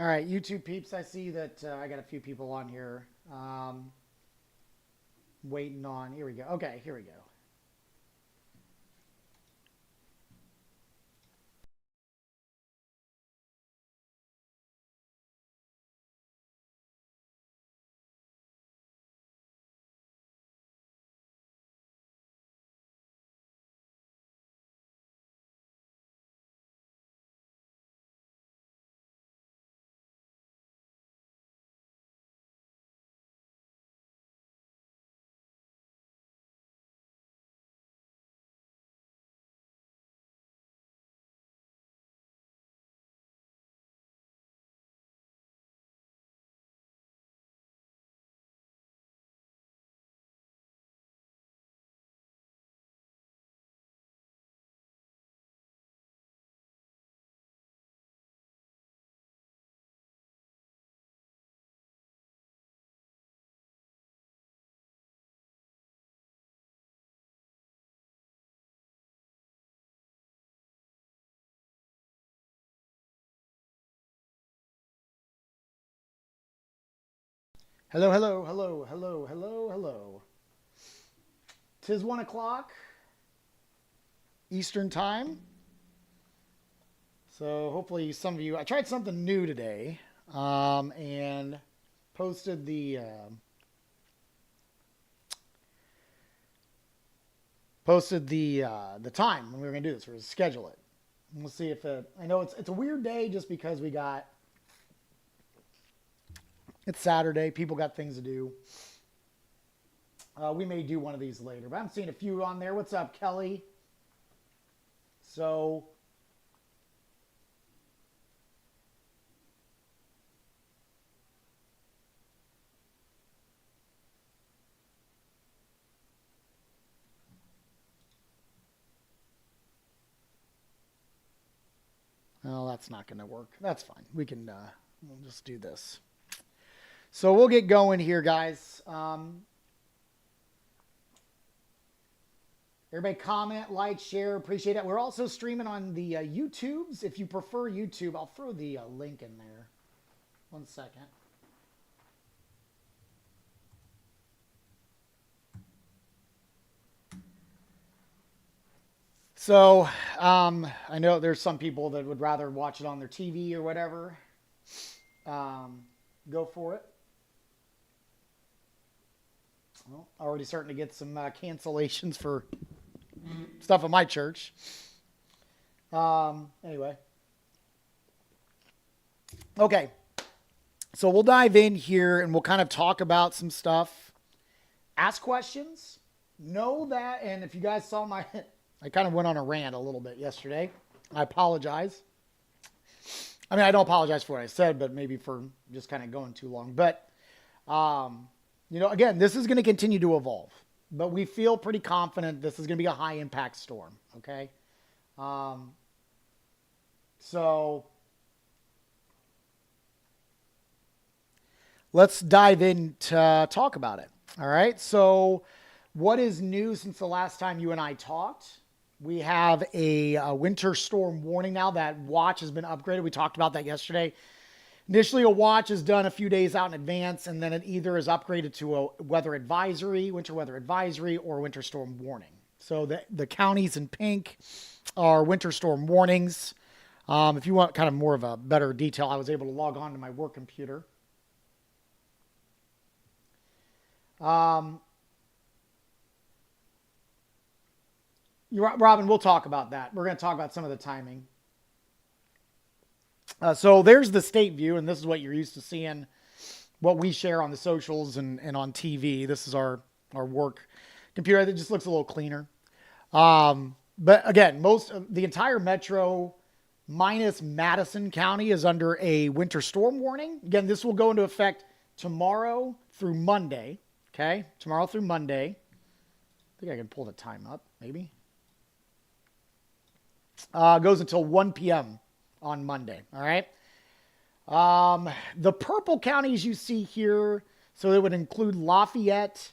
All right, YouTube peeps, I see that I got a few people on here waiting on. Here we go. Okay, here we go. Hello, hello, hello, hello, hello, hello. 'Tis 1 o'clock Eastern time. So hopefully some of you. I tried something new today, and posted the time when we were gonna do this. We're gonna schedule it. And we'll see if it. I know it's a weird day just because it's Saturday. People got things to do. We may do one of these later, but I'm seeing a few on there. What's up, Kelly? So, well, that's not going to work. That's fine. We'll just do this. So we'll get going here, guys. Everybody comment, like, share. Appreciate it. We're also streaming on the YouTubes. If you prefer YouTube, I'll throw the link in there. 1 second. So, I know there's some people that would rather watch it on their TV or whatever. Go for it. Well, already starting to get some cancellations for stuff at my church. Anyway. Okay. So we'll dive in here and we'll kind of talk about some stuff. Ask questions. Know that, and if you guys saw I kind of went on a rant a little bit yesterday. I apologize. I mean, I don't apologize for what I said, but maybe for just kind of going too long. But, again, this is going to continue to evolve. But we feel pretty confident this is going to be a high-impact storm, okay? So let's dive in to talk about it, all right? So what is new since the last time you and I talked? We have a winter storm warning now. That watch has been upgraded. We talked about that yesterday. Initially, a watch is done a few days out in advance, and then it either is upgraded to a winter weather advisory, or winter storm warning. So the counties in pink are winter storm warnings. If you want kind of more of a better detail, I was able to log on to my work computer. Robin, we'll talk about that. We're going to talk about some of the timing. So there's the state view, and this is what you're used to seeing, what we share on the socials and on TV. This is our work computer. It just looks a little cleaner. But again, the entire metro minus Madison County is under a winter storm warning. Again, this will go into effect tomorrow through Monday. Okay, tomorrow through Monday. I think I can pull the time up, maybe. Goes until 1 p.m. on Monday. All right. The purple counties you see here, so it would include Lafayette,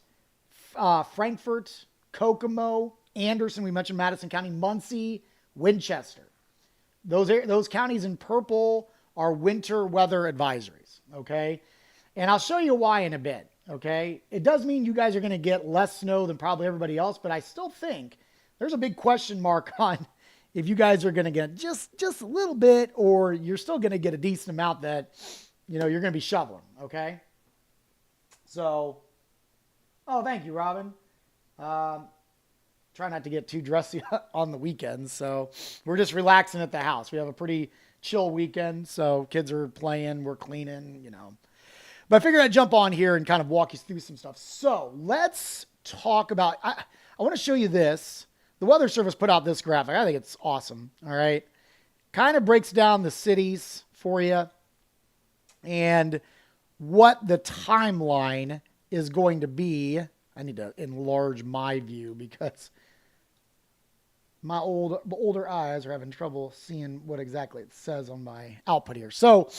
Frankfort, Kokomo, Anderson. We mentioned Madison County, Muncie, Winchester. Those counties in purple are winter weather advisories, okay? And I'll show you why in a bit, okay? It does mean you guys are going to get less snow than probably everybody else, but I still think there's a big question mark on if you guys are going to get just a little bit, or you're still going to get a decent amount that, you're going to be shoveling, okay? So, oh, thank you, Robin. Try not to get too dressy on the weekends, so we're just relaxing at the house. We have a pretty chill weekend, so kids are playing, we're cleaning, But I figured I'd jump on here and kind of walk you through some stuff. So let's talk about, I want to show you this. The Weather Service put out this graphic. I think it's awesome, all right? Kind of breaks down the cities for you and what the timeline is going to be. I need to enlarge my view because my older eyes are having trouble seeing what exactly it says on my output here. So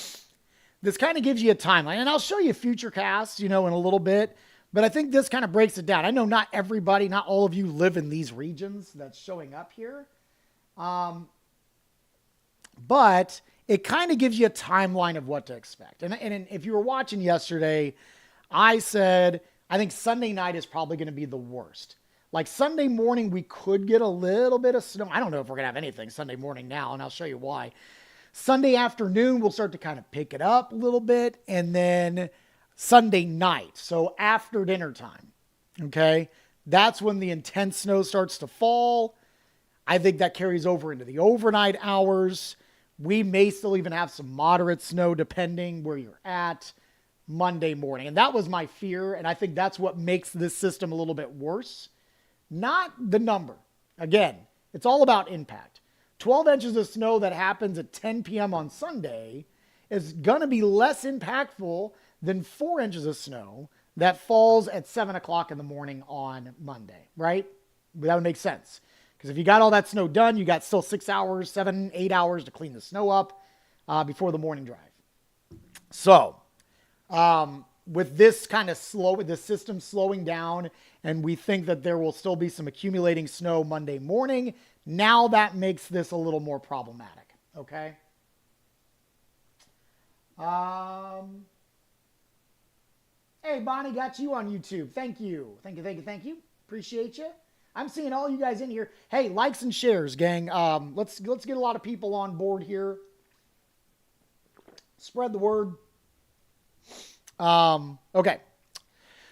this kind of gives you a timeline, and I'll show you future casts, in a little bit, but I think this kind of breaks it down. I know not everybody, not all of you live in these regions that's showing up here. But it kind of gives you a timeline of what to expect. And if you were watching yesterday, I said, I think Sunday night is probably going to be the worst. Like Sunday morning, we could get a little bit of snow. I don't know if we're going to have anything Sunday morning now, and I'll show you why. Sunday afternoon, we'll start to kind of pick it up a little bit. And then Sunday night, so after dinner time, okay, that's when the intense snow starts to fall. I think that carries over into the overnight hours. We may still even have some moderate snow depending where you're at Monday morning. And that was my fear, and I think that's what makes this system a little bit worse. Not the number. Again, it's all about impact. 12 inches of snow that happens at 10 p.m. on Sunday is going to be less impactful than 4 inches of snow that falls at 7 o'clock in the morning on Monday, right? That would make sense. Because if you got all that snow done, you got still 6 hours, 7, 8 hours to clean the snow up before the morning drive. So, with this kind of with the system slowing down, and we think that there will still be some accumulating snow Monday morning, now that makes this a little more problematic, okay? Hey, Bonnie, got you on YouTube. Thank you. Thank you. Appreciate you. I'm seeing all you guys in here. Hey, likes and shares, gang. Let's get a lot of people on board here. Spread the word. Okay.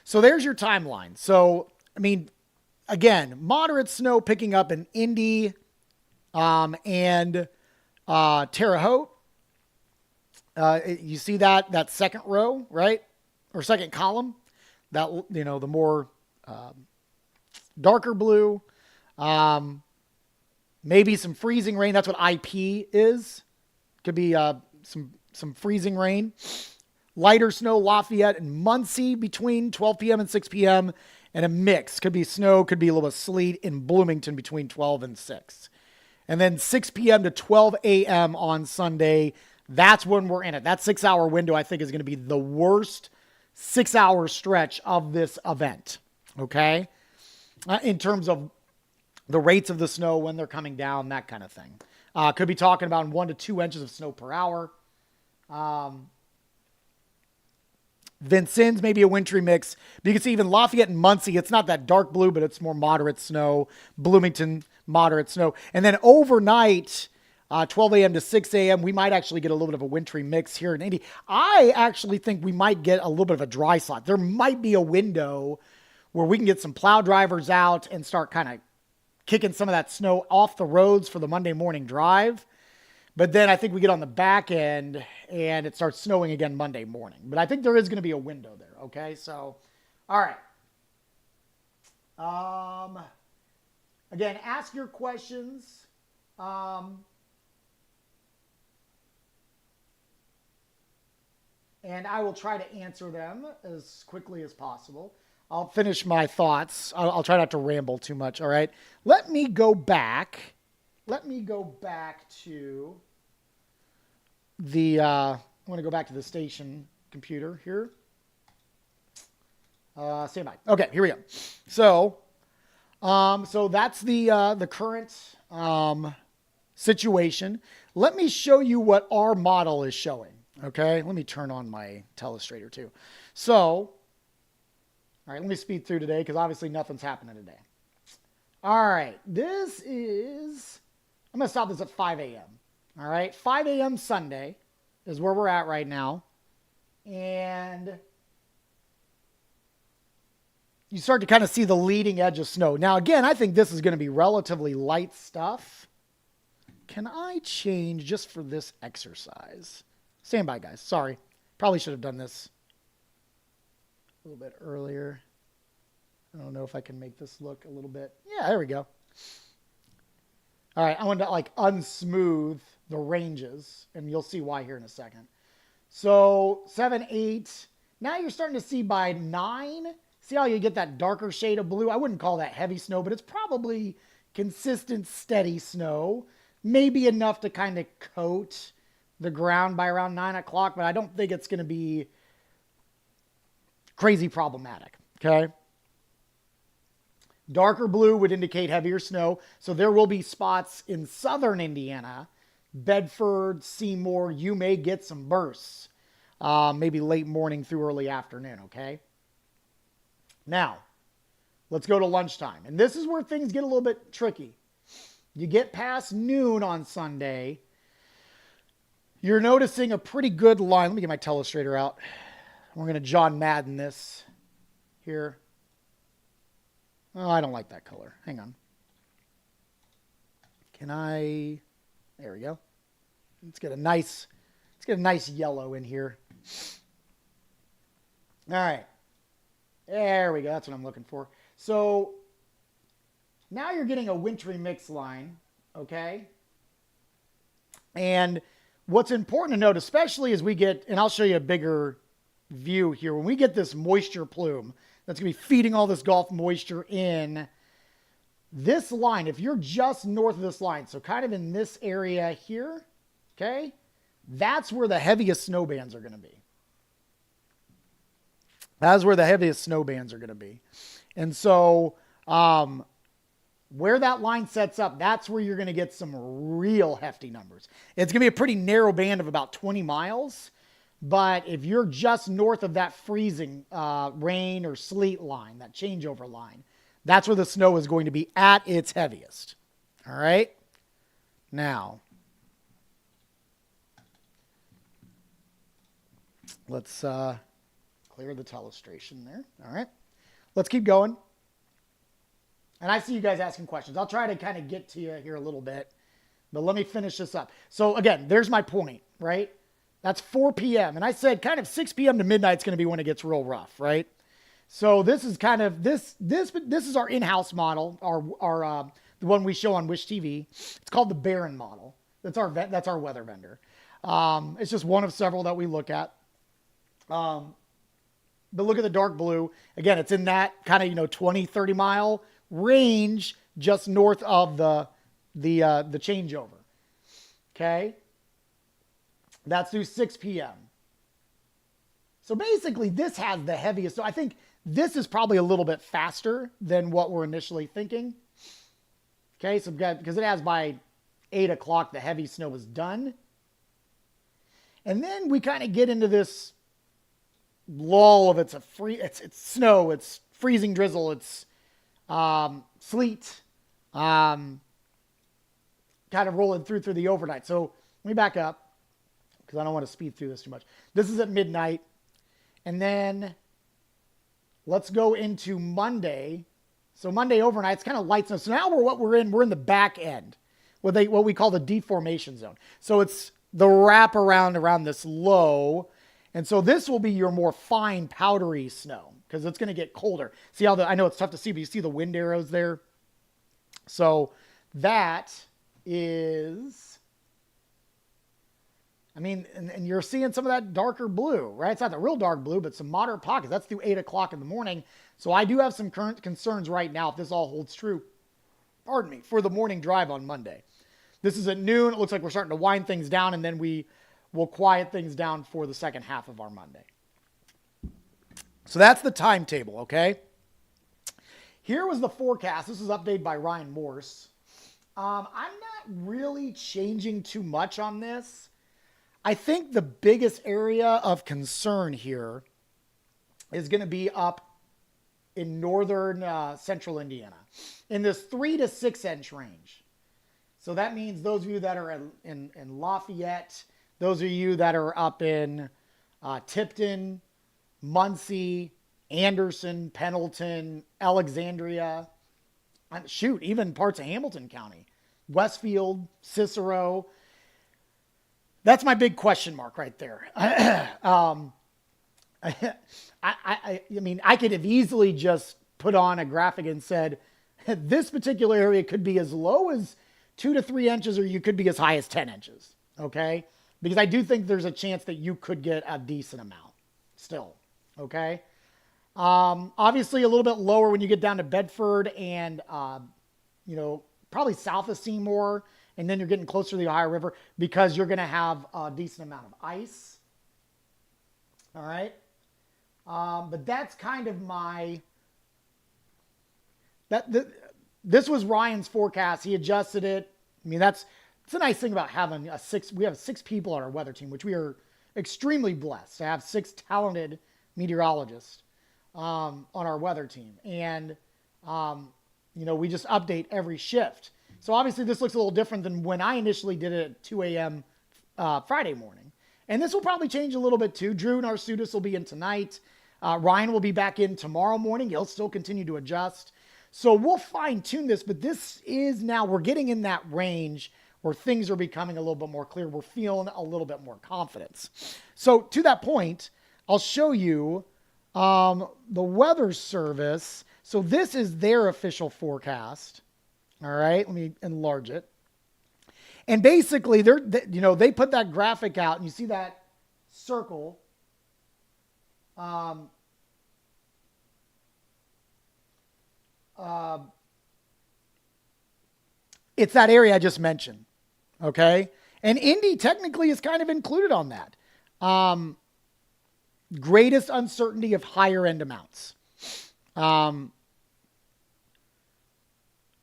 So there's your timeline. So, again, moderate snow picking up in Indy and Terre Haute. You see that second row, right? Or second column, that, the more darker blue, maybe some freezing rain. That's what IP is. Could be some freezing rain. Lighter snow, Lafayette and Muncie between 12 p.m. and 6 p.m. And a mix. Could be snow, could be a little sleet in Bloomington between 12 and 6. And then 6 p.m. to 12 a.m. on Sunday, that's when we're in it. That 6-hour window, I think, is going to be the worst 6-hour stretch of this event, okay? In terms of the rates of the snow, when they're coming down, that kind of thing. Could be talking about 1 to 2 inches of snow per hour. Vincennes, maybe a wintry mix. But you can see even Lafayette and Muncie, it's not that dark blue, but it's more moderate snow. Bloomington, moderate snow. And then overnight, 12 a.m. to 6 a.m., we might actually get a little bit of a wintry mix here in Indy. I actually think we might get a little bit of a dry slot. There might be a window where we can get some plow drivers out and start kind of kicking some of that snow off the roads for the Monday morning drive. But then I think we get on the back end and it starts snowing again Monday morning. But I think there is going to be a window there, okay? So, all right. Again, ask your questions. And I will try to answer them as quickly as possible. I'll finish my thoughts. I'll try not to ramble too much, all right? Let me go back to the, I want to go back to the station computer here. Stand by. Okay, here we go. So that's the current situation. let me show you what our model is showing. Okay, let me turn on my telestrator too. So, all right, let me speed through today because obviously nothing's happening today. All right, I'm going to stop this at 5 a.m. All right, 5 a.m. Sunday is where we're at right now. And you start to kind of see the leading edge of snow. Now, again, I think this is going to be relatively light stuff. Can I change just for this exercise? Stand by, guys. Sorry. Probably should have done this a little bit earlier. I don't know if I can make this look a little bit. Yeah, there we go. All right, I want to like unsmooth the ranges, and you'll see why here in a second. So 7, 8. Now you're starting to see by 9. See how you get that darker shade of blue? I wouldn't call that heavy snow, but it's probably consistent, steady snow. Maybe enough to kind of coat the ground by around 9 o'clock, but I don't think it's going to be crazy problematic, okay? Darker blue would indicate heavier snow, so there will be spots in southern Indiana, Bedford, Seymour, you may get some bursts, maybe late morning through early afternoon, okay? Now, let's go to lunchtime. And this is where things get a little bit tricky. You get past noon on Sunday, you're noticing a pretty good line. Let me get my telestrator out. We're going to John Madden this here. Oh, I don't like that color. Hang on. Can I... There we go. Let's get a nice yellow in here. All right. There we go. That's what I'm looking for. So now you're getting a wintry mix line, okay? And what's important to note, especially as we get, and I'll show you a bigger view here, when we get this moisture plume that's going to be feeding all this Gulf moisture in, this line, if you're just north of this line, so kind of in this area here, okay, that's where the heaviest snow bands are going to be. That's where the heaviest snow bands are going to be. And so where that line sets up, that's where you're going to get some real hefty numbers. It's going to be a pretty narrow band of about 20 miles. But if you're just north of that freezing rain or sleet line, that changeover line, that's where the snow is going to be at its heaviest. All right? Now, let's clear the telestration there. All right? Let's keep going. And I see you guys asking questions. I'll try to kind of get to you here a little bit. But let me finish this up. So, again, there's my point, right? That's 4 p.m. And I said kind of 6 p.m. to midnight is going to be when it gets real rough, right? So this is kind of, this is our in-house model, the one we show on Wish TV. It's called the Barron model. That's our weather vendor. It's just one of several that we look at. But look at the dark blue. Again, it's in that kind of, 20, 30 mile range just north of the changeover. Okay? That's through 6 p.m. So basically, this has the heaviest. So I think this is probably a little bit faster than what we're initially thinking. Okay, so because it has by 8 o'clock, the heavy snow is done. And then we kind of get into this lull of it's snow, it's freezing drizzle, it's sleet, kind of rolling through the overnight. So let me back up because I don't want to speed through this too much. This is at midnight. And then let's go into Monday. So Monday overnight, it's kind of light snow. So now we're in the back end, what we call the deformation zone. So it's the wrap around this low. And so this will be your more fine powdery snow because it's going to get colder. See how I know it's tough to see, but you see the wind arrows there? So that is, and you're seeing some of that darker blue, right? It's not the real dark blue, but some moderate pockets. That's through 8 o'clock in the morning. So I do have some current concerns right now if this all holds true, for the morning drive on Monday. This is at noon. It looks like we're starting to wind things down, and then we will quiet things down for the second half of our Monday. So that's the timetable, okay? Here was the forecast. This was updated by Ryan Morse. I'm not really changing too much on this. I think the biggest area of concern here is going to be up in northern central Indiana in this 3 to 6 inch range. So that means those of you that are in Lafayette, those of you that are up in Tipton, Muncie, Anderson, Pendleton, Alexandria, shoot, even parts of Hamilton County, Westfield, Cicero. That's my big question mark right there. I mean, I could have easily just put on a graphic and said, this particular area could be as low as 2 to 3 inches, or you could be as high as 10 inches. Okay. Because I do think there's a chance that you could get a decent amount still. Okay. Obviously a little bit lower when you get down to Bedford and, probably south of Seymour. And then you're getting closer to the Ohio River because you're going to have a decent amount of ice. All right. But that's kind of this was Ryan's forecast. He adjusted it. I mean, it's a nice thing about having we have 6 people on our weather team, which we are extremely blessed to have 6 talented meteorologists on our weather team. And, we just update every shift. So obviously this looks a little different than when I initially did it at 2 a.m. Friday morning. And this will probably change a little bit too. Drew and Arsutis will be in tonight. Ryan will be back in tomorrow morning. He'll still continue to adjust. So we'll fine tune this, but this is now, we're getting in that range where things are becoming a little bit more clear. We're feeling a little bit more confidence. So to that point, I'll show you the Weather Service. So this is their official forecast. All right, let me enlarge it. And basically, they put that graphic out, and you see that circle. It's that area I just mentioned, okay? And Indy technically is kind of included on that. Greatest uncertainty of higher end amounts.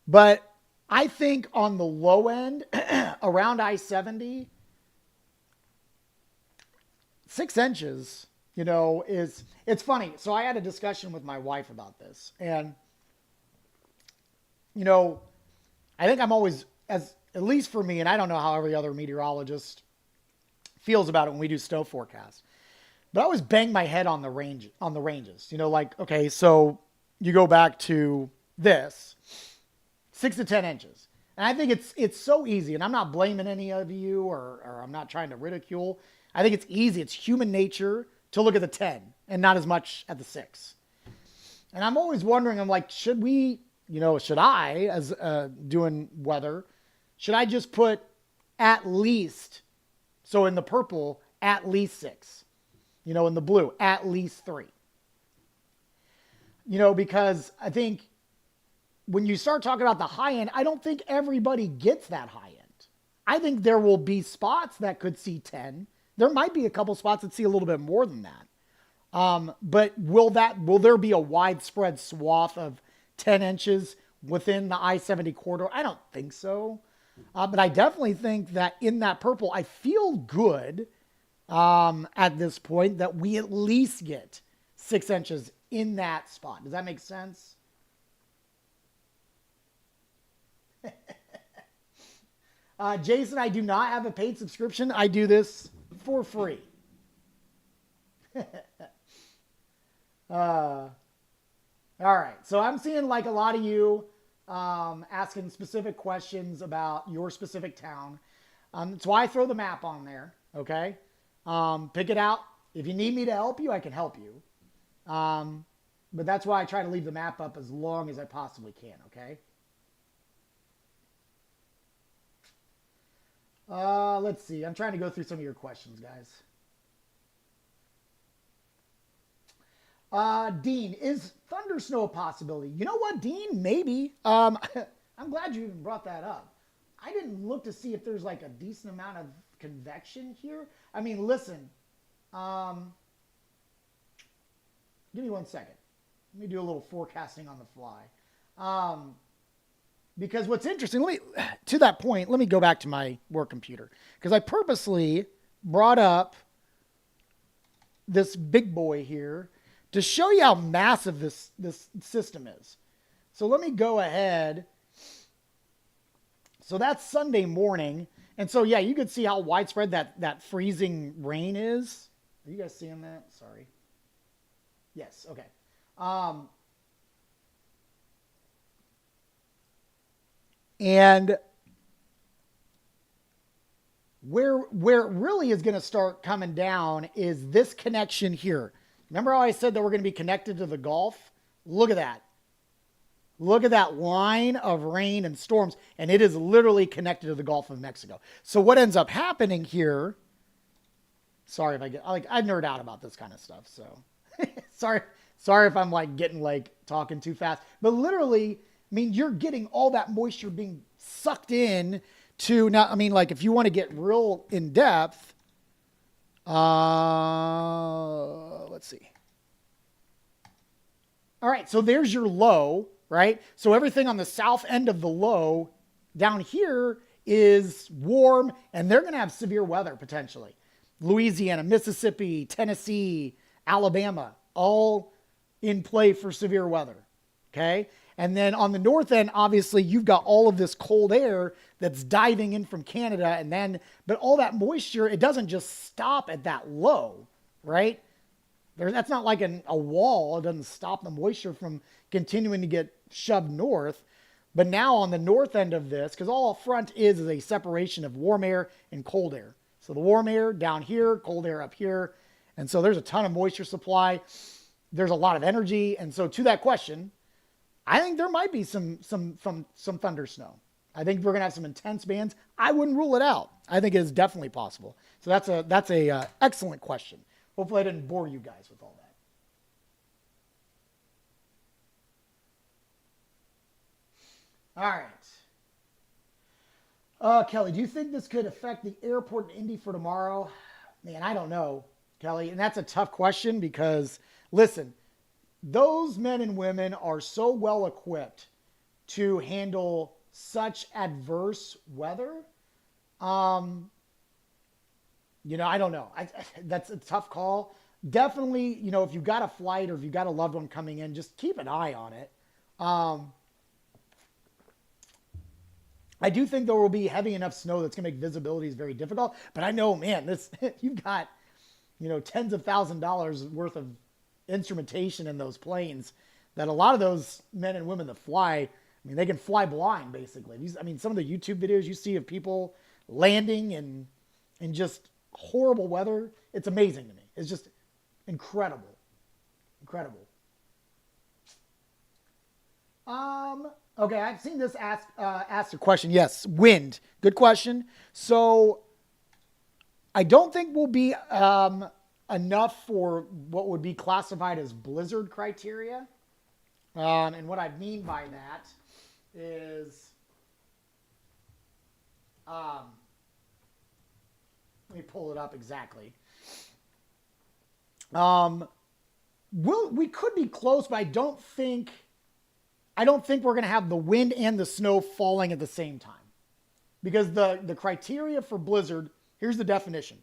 But I think on the low end, around I-70, 6 inches, it's funny. So I had a discussion with my wife about this. And, I think I'm always, at least for me, and I don't know how every other meteorologist feels about it when we do snow forecasts, but I always bang my head on the ranges. Okay, so you go back to this. 6 to 10 inches. And I think it's so easy, and I'm not blaming any of you or I'm not trying to ridicule. I think it's easy. It's human nature to look at the 10 and not as much at the 6. And I'm always wondering, I'm like, should I, as doing weather, should I just put at least, so in the purple, at least 6, in the blue, at least 3. Because I think when you start talking about the high end, I don't think everybody gets that high end. I think there will be spots that could see 10. There might be a couple spots that see a little bit more than that. But will there be a widespread swath of 10 inches within the I-70 corridor? I don't think so. But I definitely think that in that purple, I feel good at this point that we at least get 6 inches in that spot. Does that make sense? Jason, I do not have a paid subscription. I do this for free. All right. So I'm seeing like a lot of you asking specific questions about your specific town. That's why I throw the map on there. Okay. Pick it out. If you need me to help you, I can help you. But that's why I try to leave the map up as long as I possibly can. Okay. Let's see. I'm trying to go through some of your questions, guys. Dean, is thunder snow a possibility? You know what, Dean? Maybe. I'm glad you even brought that up. I didn't look to see if there's like a decent amount of convection here. I mean, listen. Give me 1 second. Let me do a little forecasting on the fly. Because what's interesting, to that point, let me go back to my work computer because I purposely brought up this big boy here to show you how massive this system is. So let me go ahead. So that's Sunday morning. And so, yeah, you could see how widespread that freezing rain is. Are you guys seeing that? Sorry. Yes. Okay. And where it really is going to start coming down is this connection here. Remember how I said that we're going to be connected to the Gulf? Look at that. Look at that line of rain and storms, and it is literally connected to the Gulf of Mexico. So what ends up happening here, sorry if I nerd out about this kind of stuff, so sorry if I'm getting talking too fast, but literally, I mean, you're getting all that moisture being sucked in to now. I mean, if you want to get real in depth, let's see. All right, so there's your low, right? So everything on the south end of the low down here is warm, and they're going to have severe weather potentially. Louisiana, Mississippi, Tennessee, Alabama, all in play for severe weather, okay? And then on the north end, obviously, you've got all of this cold air that's diving in from Canada, but all that moisture, it doesn't just stop at that low, right? That's not like a wall. It doesn't stop the moisture from continuing to get shoved north. But now on the north end of this, because all front is a separation of warm air and cold air. So the warm air down here, cold air up here. And so there's a ton of moisture supply. There's a lot of energy. And so to that question, I think there might be some thunder snow. I think we're going to have some intense bands. I wouldn't rule it out. I think it is definitely possible. So that's a excellent question. Hopefully I didn't bore you guys with all that. All right. Kelly, do you think this could affect the airport in Indy for tomorrow? Man, I don't know, Kelly. And that's a tough question because, listen, those men and women are so well equipped to handle such adverse weather. I don't know. That's a tough call. Definitely, if you've got a flight or if you've got a loved one coming in, just keep an eye on it. I do think there will be heavy enough snow that's going to make visibility very difficult. But I know, man, you've got, tens of $1,000s worth of instrumentation in those planes that a lot of those men and women that fly, I mean, they can fly blind, basically. Some of the YouTube videos you see of people landing in just horrible weather, it's amazing to me. It's just incredible. Incredible. Okay, I've seen this asked a question. Yes, wind. Good question. So I don't think we'll be enough for what would be classified as blizzard criteria. And what I mean by that is, let me pull it up exactly. We could be close, but I don't think we're going to have the wind and the snow falling at the same time. Because the criteria for blizzard, here's the definition.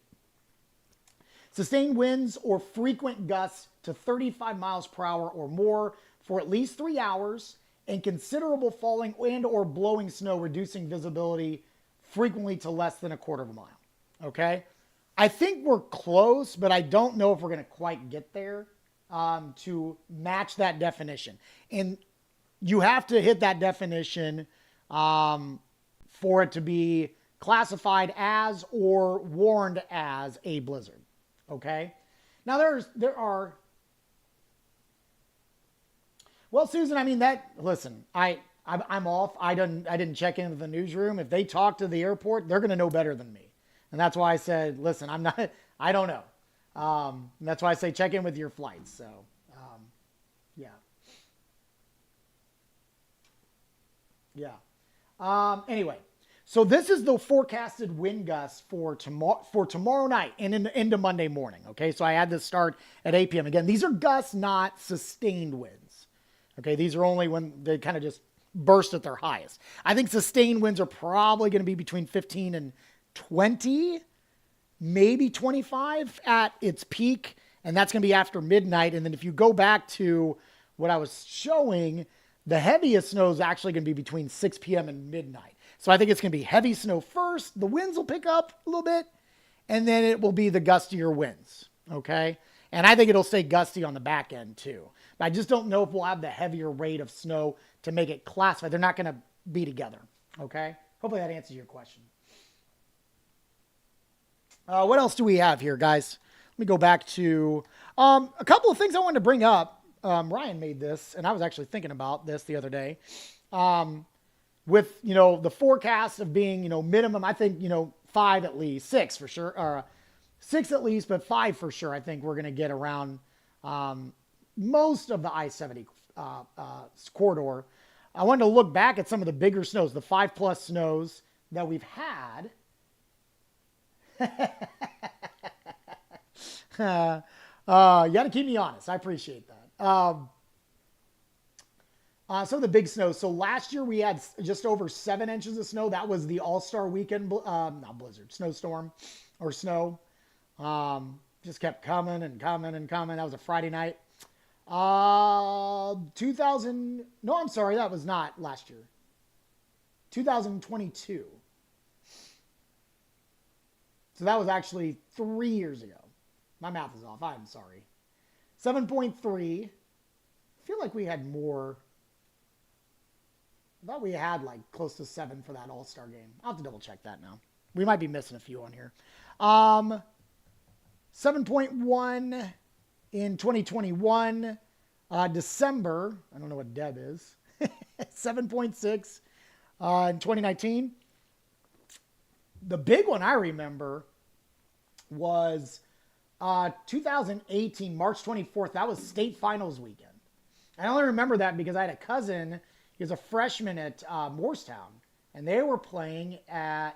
Sustained winds or frequent gusts to 35 miles per hour or more for at least 3 hours, and considerable falling and or blowing snow, reducing visibility frequently to less than a quarter of a mile. Okay? I think we're close, but I don't know if we're going to quite get there to match that definition. And you have to hit that definition for it to be classified as or warned as a blizzard. Okay? Now there are. Well, Susan, listen, I'm off. I didn't check into the newsroom. If they talk to the airport, they're going to know better than me. And that's why I said, listen, I don't know. And that's why I say check in with your flights. So, yeah. Yeah. Anyway, so this is the forecasted wind gusts for tomorrow night and into Monday morning. Okay, so I had this start at 8 p.m. Again, these are gusts, not sustained winds. Okay, these are only when they kind of just burst at their highest. I think sustained winds are probably going to be between 15 and 20, maybe 25 at its peak, and that's going to be after midnight. And then if you go back to what I was showing, the heaviest snow is actually going to be between 6 p.m. and midnight. So I think it's going to be heavy snow first. The winds will pick up a little bit, and then it will be the gustier winds, okay? And I think it'll stay gusty on the back end too. But I just don't know if we'll have the heavier rate of snow to make it classified. They're not going to be together, okay? Hopefully that answers your question. What else do we have here, guys? Let me go back to a couple of things I wanted to bring up. Ryan made this, and I was actually thinking about this the other day. With, the forecast of being, minimum, I think, 5 at least, 6 for sure, or 6 at least, but 5 for sure. I think we're going to get around most of the I-70 corridor. I wanted to look back at some of the bigger snows, the 5+ snows that we've had. You got to keep me honest. I appreciate that. Some of the big snow. So last year we had just over 7 inches of snow. That was the All-Star Weekend, not blizzard, snowstorm or snow. Just kept coming and coming and coming. That was a Friday night. 2000, no, I'm sorry. That was not last year. 2022. So that was actually 3 years ago. My math is off. I'm sorry. 7.3. I feel like we had more. I thought we had like close to 7 for that All-Star game. I'll have to double check that now. We might be missing a few on here. 7.1 in 2021. December. I don't know what Deb is. 7.6 in 2019. The big one I remember was 2018, March 24th. That was state finals weekend. I only remember that because I had a cousin. He was a freshman at Morristown, and they were playing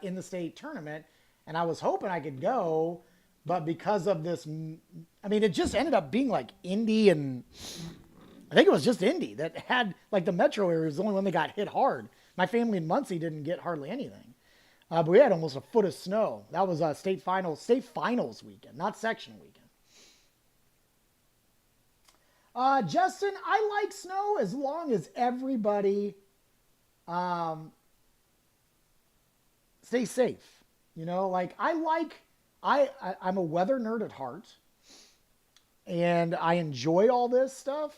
in the state tournament, and I was hoping I could go, but because of this, it just ended up being like Indy, and I think it was just Indy that had, like, the metro area was the only one that got hit hard. My family in Muncie didn't get hardly anything. But we had almost a foot of snow. That was state finals weekend, not section weekend. Justin, I like snow as long as everybody stays safe. I'm a weather nerd at heart, and I enjoy all this stuff,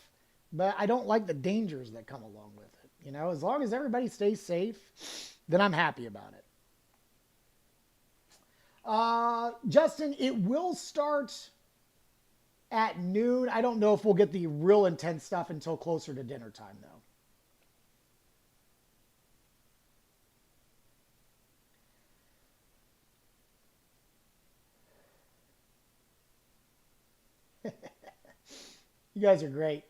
but I don't like the dangers that come along with it. As long as everybody stays safe, then I'm happy about it. Justin, it will start at noon. I don't know if we'll get the real intense stuff until closer to dinner time, though. You guys are great.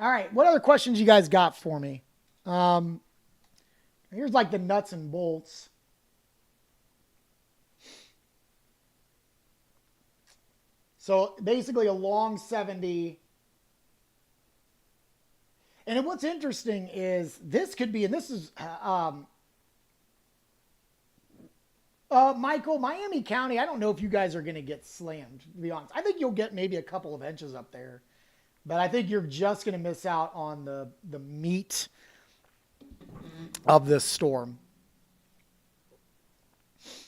All right. What other questions you guys got for me? Here's like the nuts and bolts. So basically a long 70. And what's interesting is this could be, and this is, Michael, Miami County, I don't know if you guys are going to get slammed, to be honest. I think you'll get maybe a couple of inches up there. But I think you're just going to miss out on the meat of this storm.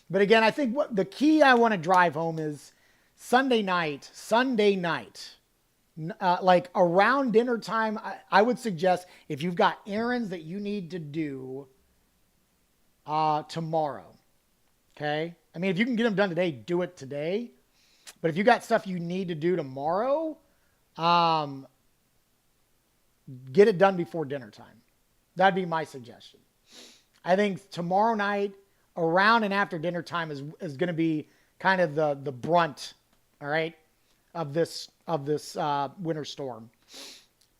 But again, I think what the key I want to drive home is Sunday night, like around dinner time, I would suggest if you've got errands that you need to do tomorrow, okay? If you can get them done today, do it today. But if you got stuff you need to do tomorrow, get it done before dinner time. That'd be my suggestion. I think tomorrow night, around and after dinner time is going to be kind of the brunt, all right, of this winter storm.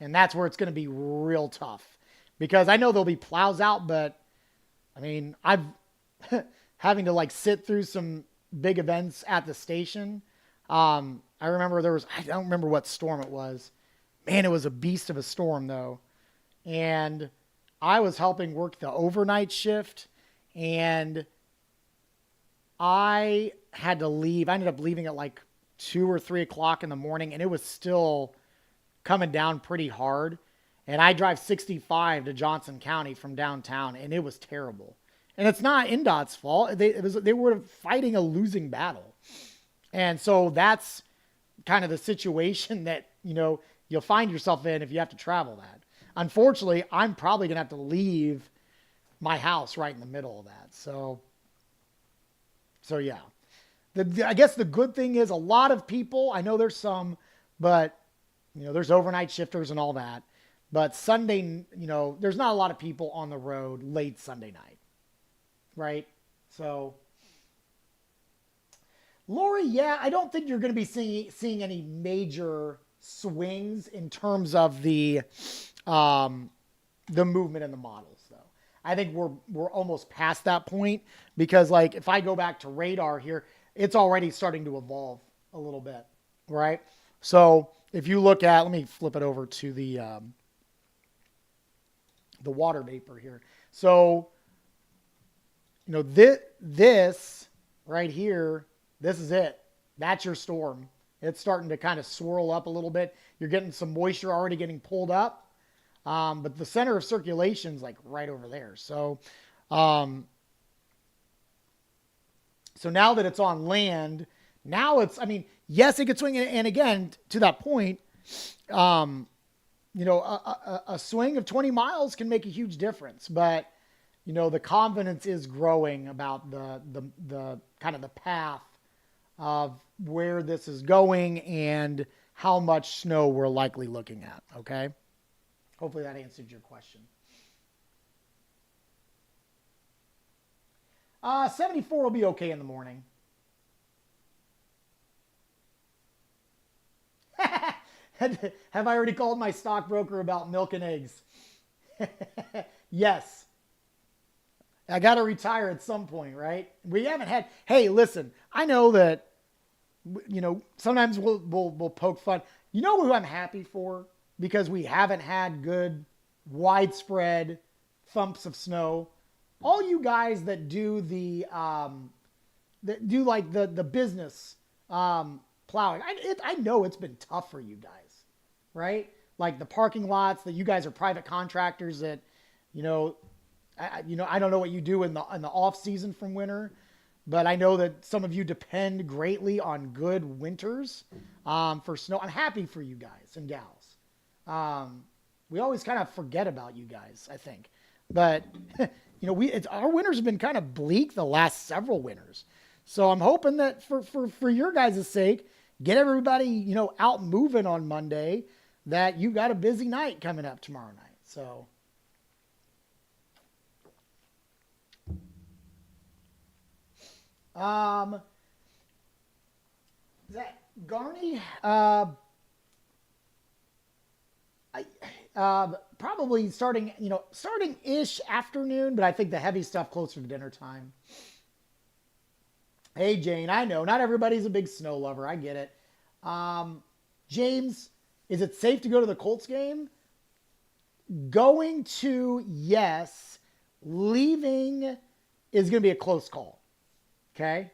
And that's where it's going to be real tough. Because I know there'll be plows out, but I've having to like sit through some big events at the station. I remember I don't remember what storm it was. Man, it was a beast of a storm though. And I was helping work the overnight shift, and I had to leave. I ended up leaving at like 2 or 3 o'clock in the morning, and it was still coming down pretty hard. And I drive 65 to Johnson County from downtown, and it was terrible. And it's not NDOT's fault. They were fighting a losing battle. And so that's kind of the situation that, you'll find yourself in if you have to travel that. Unfortunately, I'm probably going to have to leave my house right in the middle of that. So yeah. I guess the good thing is a lot of people, I know there's some, but, there's overnight shifters and all that. But Sunday, there's not a lot of people on the road late Sunday night. Right? So, Lori, yeah, I don't think you're going to be seeing any major swings in terms of the movement in the models, though. I think we're almost past that point because, like, if I go back to radar here, it's already starting to evolve a little bit, right? So if you look at, let me flip it over to the water vapor here. So, this right here, this is it. That's your storm. It's starting to kind of swirl up a little bit. You're getting some moisture already getting pulled up. But the center of circulation is like right over there. So now that it's on land, now yes, it could swing. And again, to that point, a swing of 20 miles can make a huge difference. But, the confidence is growing about the kind of the path of where this is going and how much snow we're likely looking at. Okay. Hopefully that answered your question. 74 will be okay in the morning. Have I already called my stockbroker about milk and eggs? Yes. I got to retire at some point, right? We haven't had, hey, listen, I know that, sometimes we'll poke fun. You know who I'm happy for? Because we haven't had good widespread thumps of snow. All you guys that do the business plowing. I know it's been tough for you guys, right? Like the parking lots that you guys are private contractors that, I don't know what you do in the off season from winter, but I know that some of you depend greatly on good winters for snow. I'm happy for you guys and gals. We always kind of forget about you guys, I think, but our winters have been kind of bleak the last several winters. So I'm hoping that for your guys' sake, get everybody, out moving on Monday, that you got a busy night coming up tomorrow night. So, is that Garney? Probably starting-ish afternoon, but I think the heavy stuff closer to dinner time. Hey, Jane, I know not everybody's a big snow lover. I get it. James, is it safe to go to the Colts game? Going to, yes. Leaving is going to be a close call. Okay?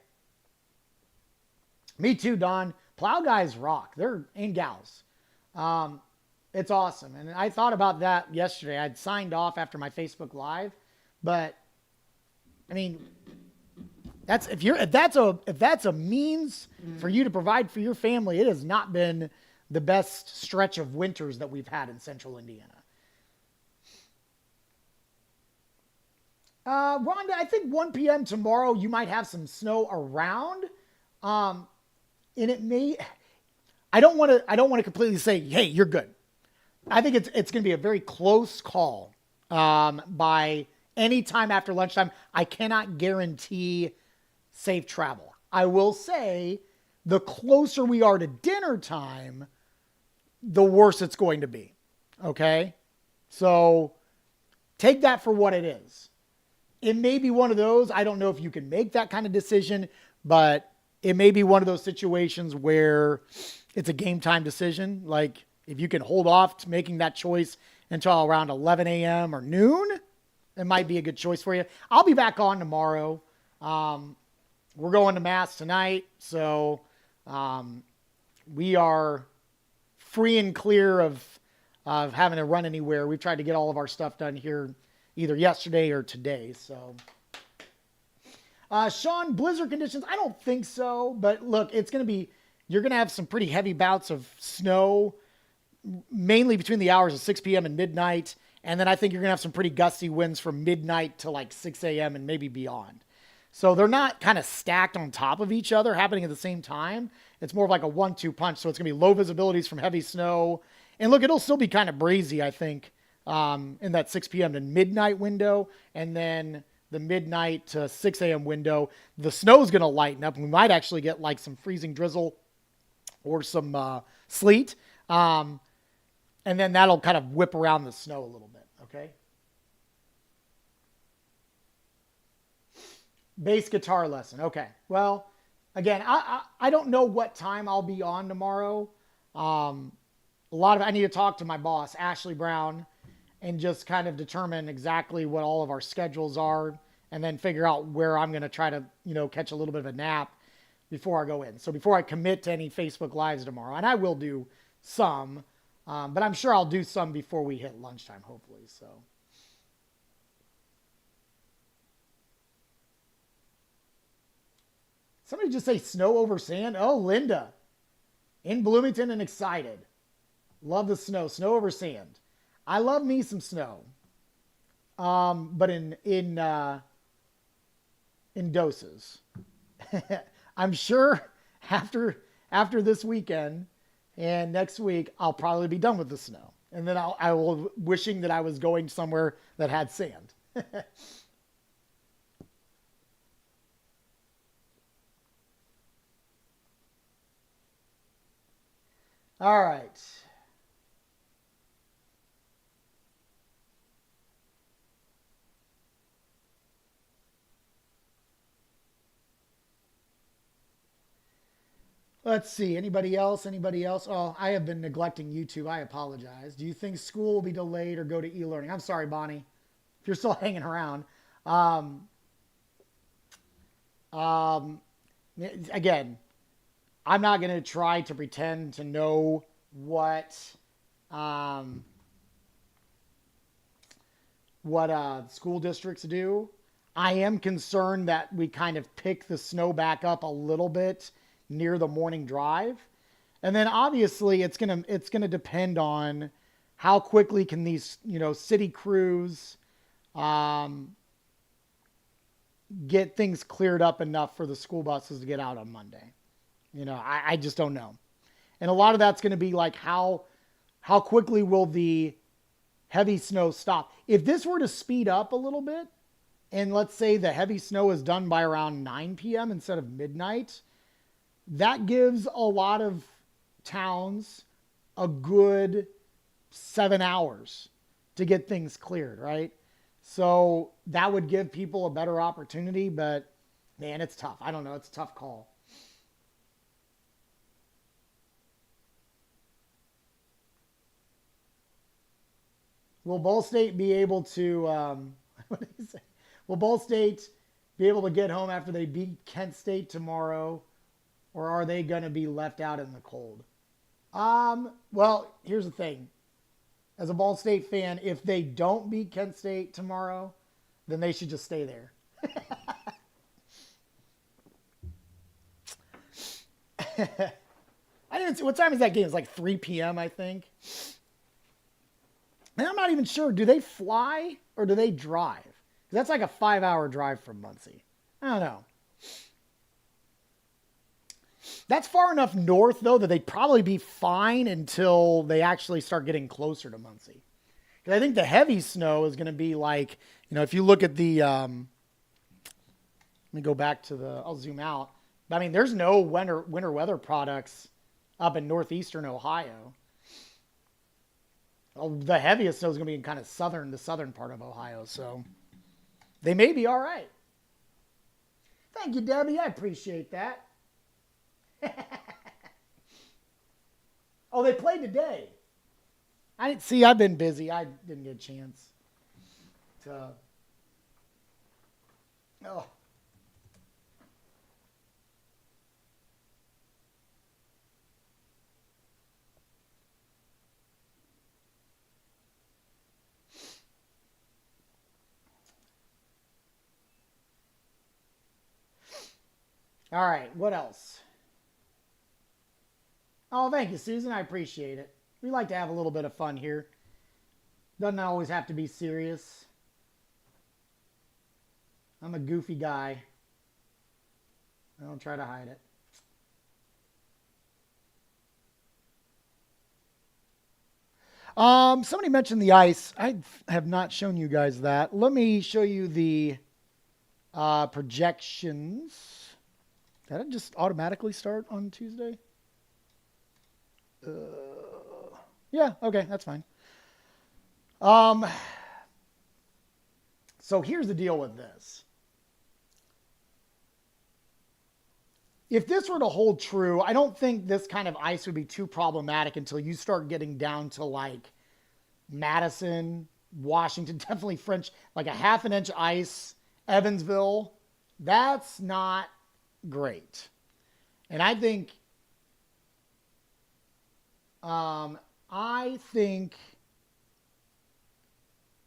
Me too, Don. Plow guys rock. And gals. It's awesome. And I thought about that yesterday. I'd signed off after my Facebook Live, but if that's a means for you to provide for your family, it has not been the best stretch of winters that we've had in central Indiana. Rhonda, I think 1 p.m. tomorrow you might have some snow around, and it may. I don't want to completely say, hey, you're good. I think it's going to be a very close call by any time after lunchtime. I cannot guarantee safe travel. I will say the closer we are to dinner time, the worse it's going to be. Okay? So take that for what it is. It may be one of those, I don't know if you can make that kind of decision, but it may be one of those situations where it's a game time decision. Like, if you can hold off to making that choice until around 11 a.m. or noon, it might be a good choice for you. I'll be back on tomorrow. We're going to Mass tonight, so we are free and clear of having to run anywhere. We've tried to get all of our stuff done here either yesterday or today. So, Sean, blizzard conditions? I don't think so. But look, you're going to have some pretty heavy bouts of snow, mainly between the hours of 6 p.m. and midnight. And then I think you're going to have some pretty gusty winds from midnight to like 6 a.m. and maybe beyond. So they're not kind of stacked on top of each other happening at the same time. It's more of like a 1-2 punch. So it's going to be low visibilities from heavy snow. And look, it'll still be kind of breezy, I think, in that 6 p.m. to midnight window. And then the midnight to 6 a.m. window, the snow's going to lighten up. We might actually get like some freezing drizzle or some sleet. And then that'll kind of whip around the snow a little bit, okay? Bass guitar lesson. Okay. Well, again, I don't know what time I'll be on tomorrow. I need to talk to my boss, Ashley Brown, and just kind of determine exactly what all of our schedules are and then figure out where I'm going to try to, catch a little bit of a nap before I go in. So before I commit to any Facebook Lives tomorrow, and I will do some, but I'm sure I'll do some before we hit lunchtime, hopefully. So. Somebody just say snow over sand. Oh, Linda. In Bloomington and excited. Love the snow. Snow over sand. I love me some snow. But in doses. I'm sure after this weekend and next week, I'll probably be done with the snow. And then I will wishing that I was going somewhere that had sand. All right. Let's see. Anybody else? Anybody else? Oh, I have been neglecting YouTube. I apologize. Do you think school will be delayed or go to e-learning? I'm sorry, Bonnie, if you're still hanging around. Again, I'm not going to try to pretend to know what school districts do. I am concerned that we kind of pick the snow back up a little bit near the morning drive. And then obviously it's going to depend on how quickly can these, city crews get things cleared up enough for the school buses to get out on Monday. I just don't know. And a lot of that's going to be like how quickly will the heavy snow stop? If this were to speed up a little bit, and let's say the heavy snow is done by around 9 p.m. instead of midnight, that gives a lot of towns a good 7 hours to get things cleared, right? So that would give people a better opportunity, but man, it's tough. I don't know. It's a tough call. Will Ball State be able to, what did he say? Will Ball State be able to get home after they beat Kent State tomorrow, or are they going to be left out in the cold? Well, here's the thing. As a Ball State fan, if they don't beat Kent State tomorrow, then they should just stay there. I didn't see, what time is that game? It's like 3 p.m., I think. And I'm not even sure. Do they fly or do they drive? 'Cause that's like a 5-hour drive from Muncie. I don't know. That's far enough north, though, that they'd probably be fine until they actually start getting closer to Muncie. Because I think the heavy snow is going to be like, if you look at the, let me go back to I'll zoom out. But I mean, there's no winter weather products up in northeastern Ohio. The heaviest snow is going to be in kind of the southern part of Ohio. So they may be all right. Thank you, Debbie. I appreciate that. Oh, they played today. I didn't see. I've been busy. I didn't get a chance to. Oh. All right. What else? Oh, thank you, Susan. I appreciate it. We like to have a little bit of fun here. Doesn't always have to be serious. I'm a goofy guy. I don't try to hide it. Somebody mentioned the ice. I have not shown you guys that. Let me show you the projections. Did it just automatically start on Tuesday? Yeah, okay, that's fine. So here's the deal with this. If this were to hold true, I don't think this kind of ice would be too problematic until you start getting down to like Madison, Washington, definitely French, like a half an inch ice, Evansville. That's not great. And I think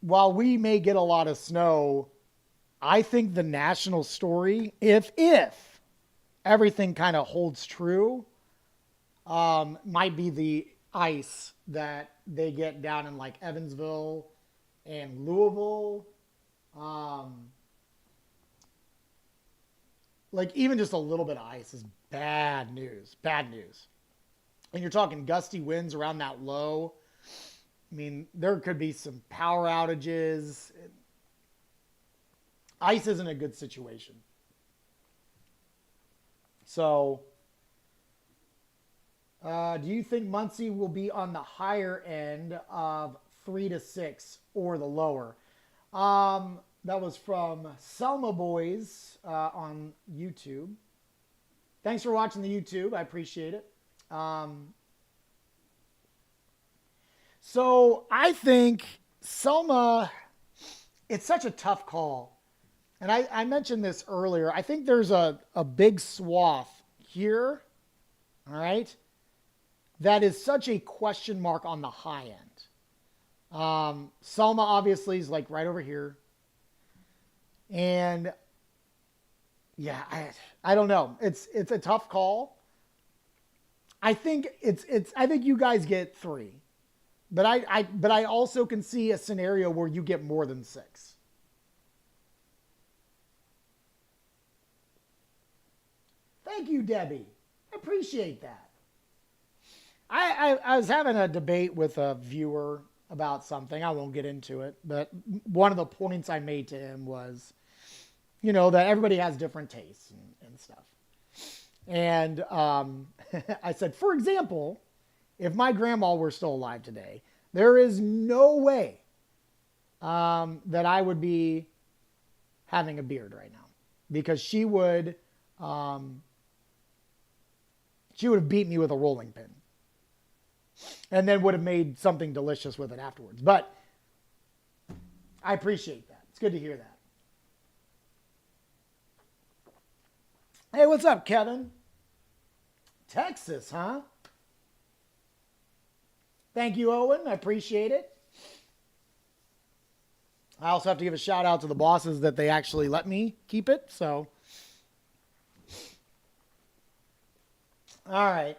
while we may get a lot of snow, I think the national story, if everything kind of holds true, might be the ice that they get down in like Evansville and Louisville. Like even just a little bit of ice is bad news. Bad news. And you're talking gusty winds around that low. I mean, there could be some power outages. Ice isn't a good situation. So, do you think Muncie will be on the higher end of 3 to 6 or the lower? That was from Selma Boys on YouTube. Thanks for watching the YouTube. I appreciate it. So I think Selma, it's such a tough call. And I mentioned this earlier. I think there's a big swath here, all right, that is such a question mark on the high end. Selma obviously is like right over here. And yeah, I don't know. It's a tough call. I think I think you guys get 3. But I also can see a scenario where you get more than 6. Thank you, Debbie. I appreciate that. I was having a debate with a viewer about something. I won't get into it, but one of the points I made to him was, that everybody has different tastes and stuff. And I said, for example, if my grandma were still alive today, there is no way that I would be having a beard right now, because she would have beat me with a rolling pin and then would have made something delicious with it afterwards. But I appreciate that. It's good to hear that. Hey, what's up, Kevin? Texas, huh? Thank you, Owen. I appreciate it. I also have to give a shout out to the bosses that they actually let me keep it. So, all right.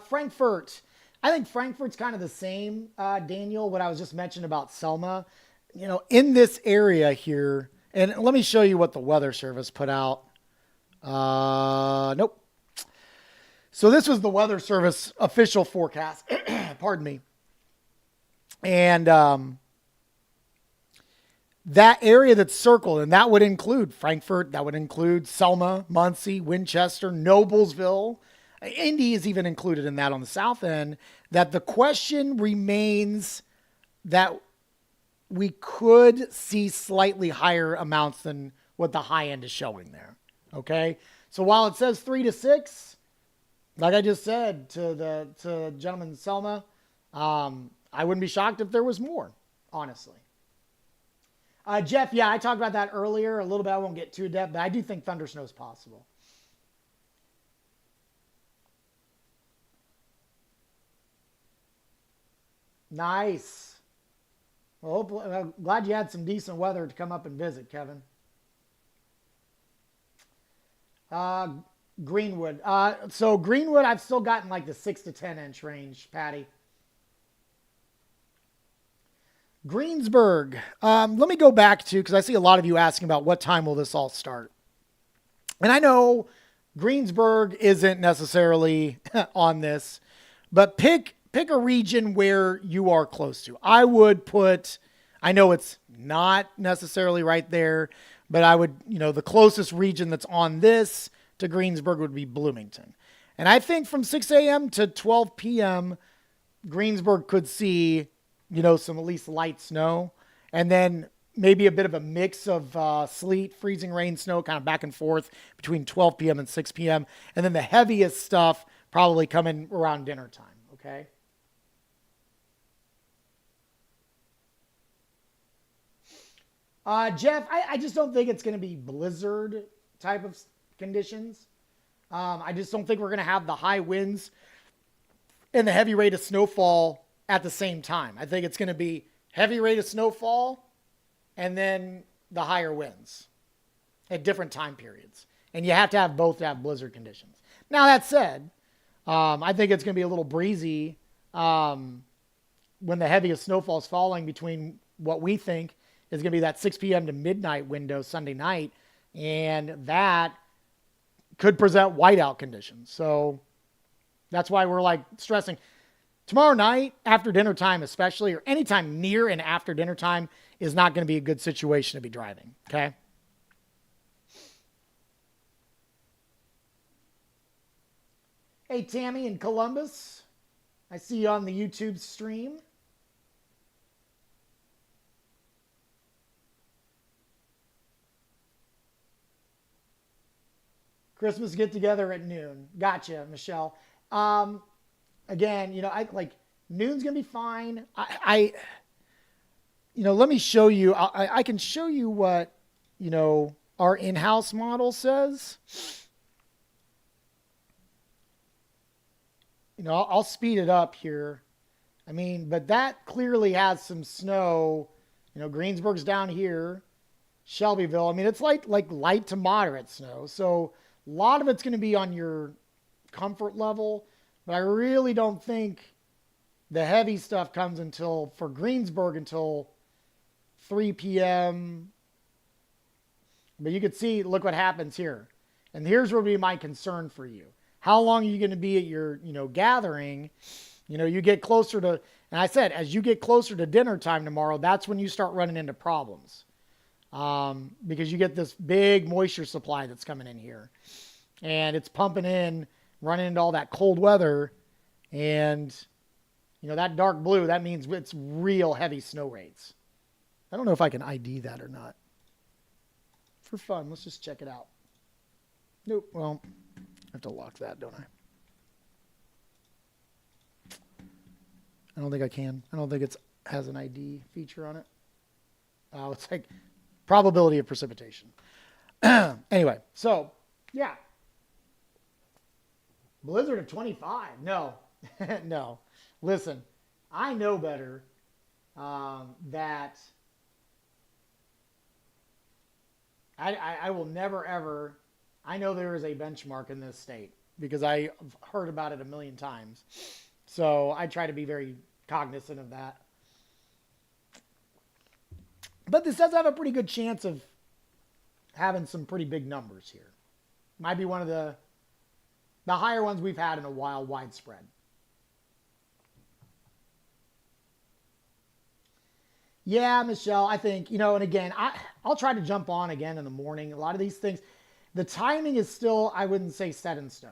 Frankfurt. I think Frankfurt's kind of the same, Daniel, what I was just mentioning about Selma. In this area here, and let me show you what the Weather Service put out. Nope. So this was the Weather Service official forecast. Pardon me. And that area that's circled, and that would include Frankfurt, that would include Selma, Muncie, Winchester, Noblesville. Indy is even included in that on the south end. That the question remains that we could see slightly higher amounts than what the high end is showing there. Okay? So while it says 3 to 6, like I just said to the gentleman in Selma, I wouldn't be shocked if there was more, honestly. Jeff, yeah, I talked about that earlier a little bit. I won't get too in depth, but I do think thunder snow is possible. Nice. Well, hopefully, I'm glad you had some decent weather to come up and visit, Kevin. Uh, Greenwood. So Greenwood, I've still gotten like the 6 to 10 inch range, Patty. Greensburg. Let me go back to because I see a lot of you asking about what time will this all start. And I know Greensburg isn't necessarily on this, but pick a region where you are close to. I would put. I know it's not necessarily right there, but I would, the closest region that's on this to Greensburg would be Bloomington. And I think from 6 a.m. to 12 p.m., Greensburg could see, some at least light snow. And then maybe a bit of a mix of sleet, freezing rain, snow, kind of back and forth between 12 p.m. and 6 p.m. And then the heaviest stuff probably coming around dinner time. Okay. Jeff, I just don't think it's going to be blizzard type of conditions. I just don't think we're going to have the high winds and the heavy rate of snowfall at the same time. I think it's going to be heavy rate of snowfall and then the higher winds at different time periods. And you have to have both to have blizzard conditions. Now, that said, I think it's going to be a little breezy when the heaviest snowfall is falling between what we think is going to be that 6 p.m. to midnight window Sunday night. And that could present whiteout conditions. So that's why we're like stressing tomorrow night after dinner time, especially, or anytime near and after dinner time is not going to be a good situation to be driving. Okay. Hey, Tammy in Columbus. I see you on the YouTube stream. Christmas get together at noon. Gotcha, Michelle. Again, I like noon's gonna be fine. Let me show you. I can show you what our in-house model says. I'll speed it up here. I mean, but that clearly has some snow. Greensburg's down here, Shelbyville. I mean, it's like light to moderate snow. So a lot of it's going to be on your comfort level, but I really don't think the heavy stuff comes for Greensburg until 3 p.m. But you can see, look what happens here. And here's where would be my concern for you. How long are you going to be at your, gathering? You get closer to, and I said, as you get closer to dinner time tomorrow, that's when you start running into problems. Because you get this big moisture supply that's coming in here. And it's pumping in, running into all that cold weather. And, that dark blue, that means it's real heavy snow rates. I don't know if I can ID that or not. For fun, let's just check it out. Nope, well, I have to lock that, don't I? I don't think I can. I don't think it has an ID feature on it. Oh, it's like probability of precipitation. Anyway, so, yeah. Blizzard of 25. No. No. Listen, I know better that I will never, ever... I know there is a benchmark in this state because I've heard about it a million times. So I try to be very cognizant of that. But this does have a pretty good chance of having some pretty big numbers here. Might be one of the higher ones we've had in a while, widespread. Yeah, Michelle, I think, and again, I'll try to jump on again in the morning. A lot of these things, the timing is still, I wouldn't say set in stone.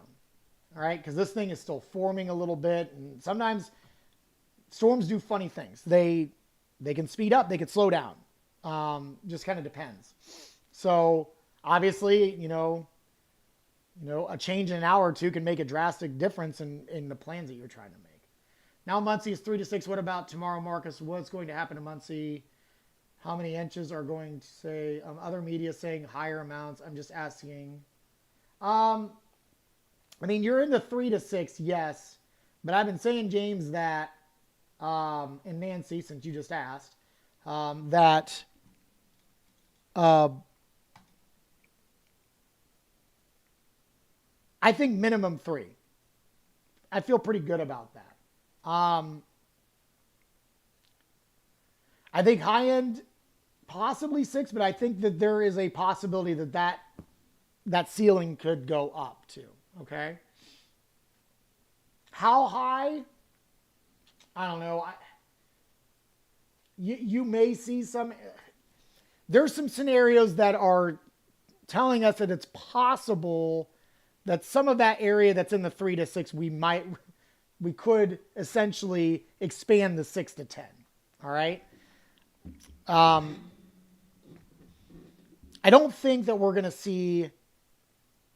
All right, because this thing is still forming a little bit. And sometimes storms do funny things. They can speed up, they can slow down. Just kind of depends. So obviously, a change in an hour or two can make a drastic difference in the plans that you're trying to make. Now Muncie is 3 to 6. What about tomorrow, Marcus? What's going to happen to Muncie? How many inches are going to say? Other media saying higher amounts. I'm just asking. Um, I mean, you're in the 3 to 6, yes, but I've been saying, James, that and Nancy, since you just asked, that uh, I think minimum 3. I feel pretty good about that. I think high end possibly 6, but I think that there is a possibility that ceiling could go up too. Okay. How high? I don't know. You may see some. There's some scenarios that are telling us that it's possible that some of that area that's in the 3 to 6, we could essentially expand the 6 to 10. All right. I don't think that we're going to see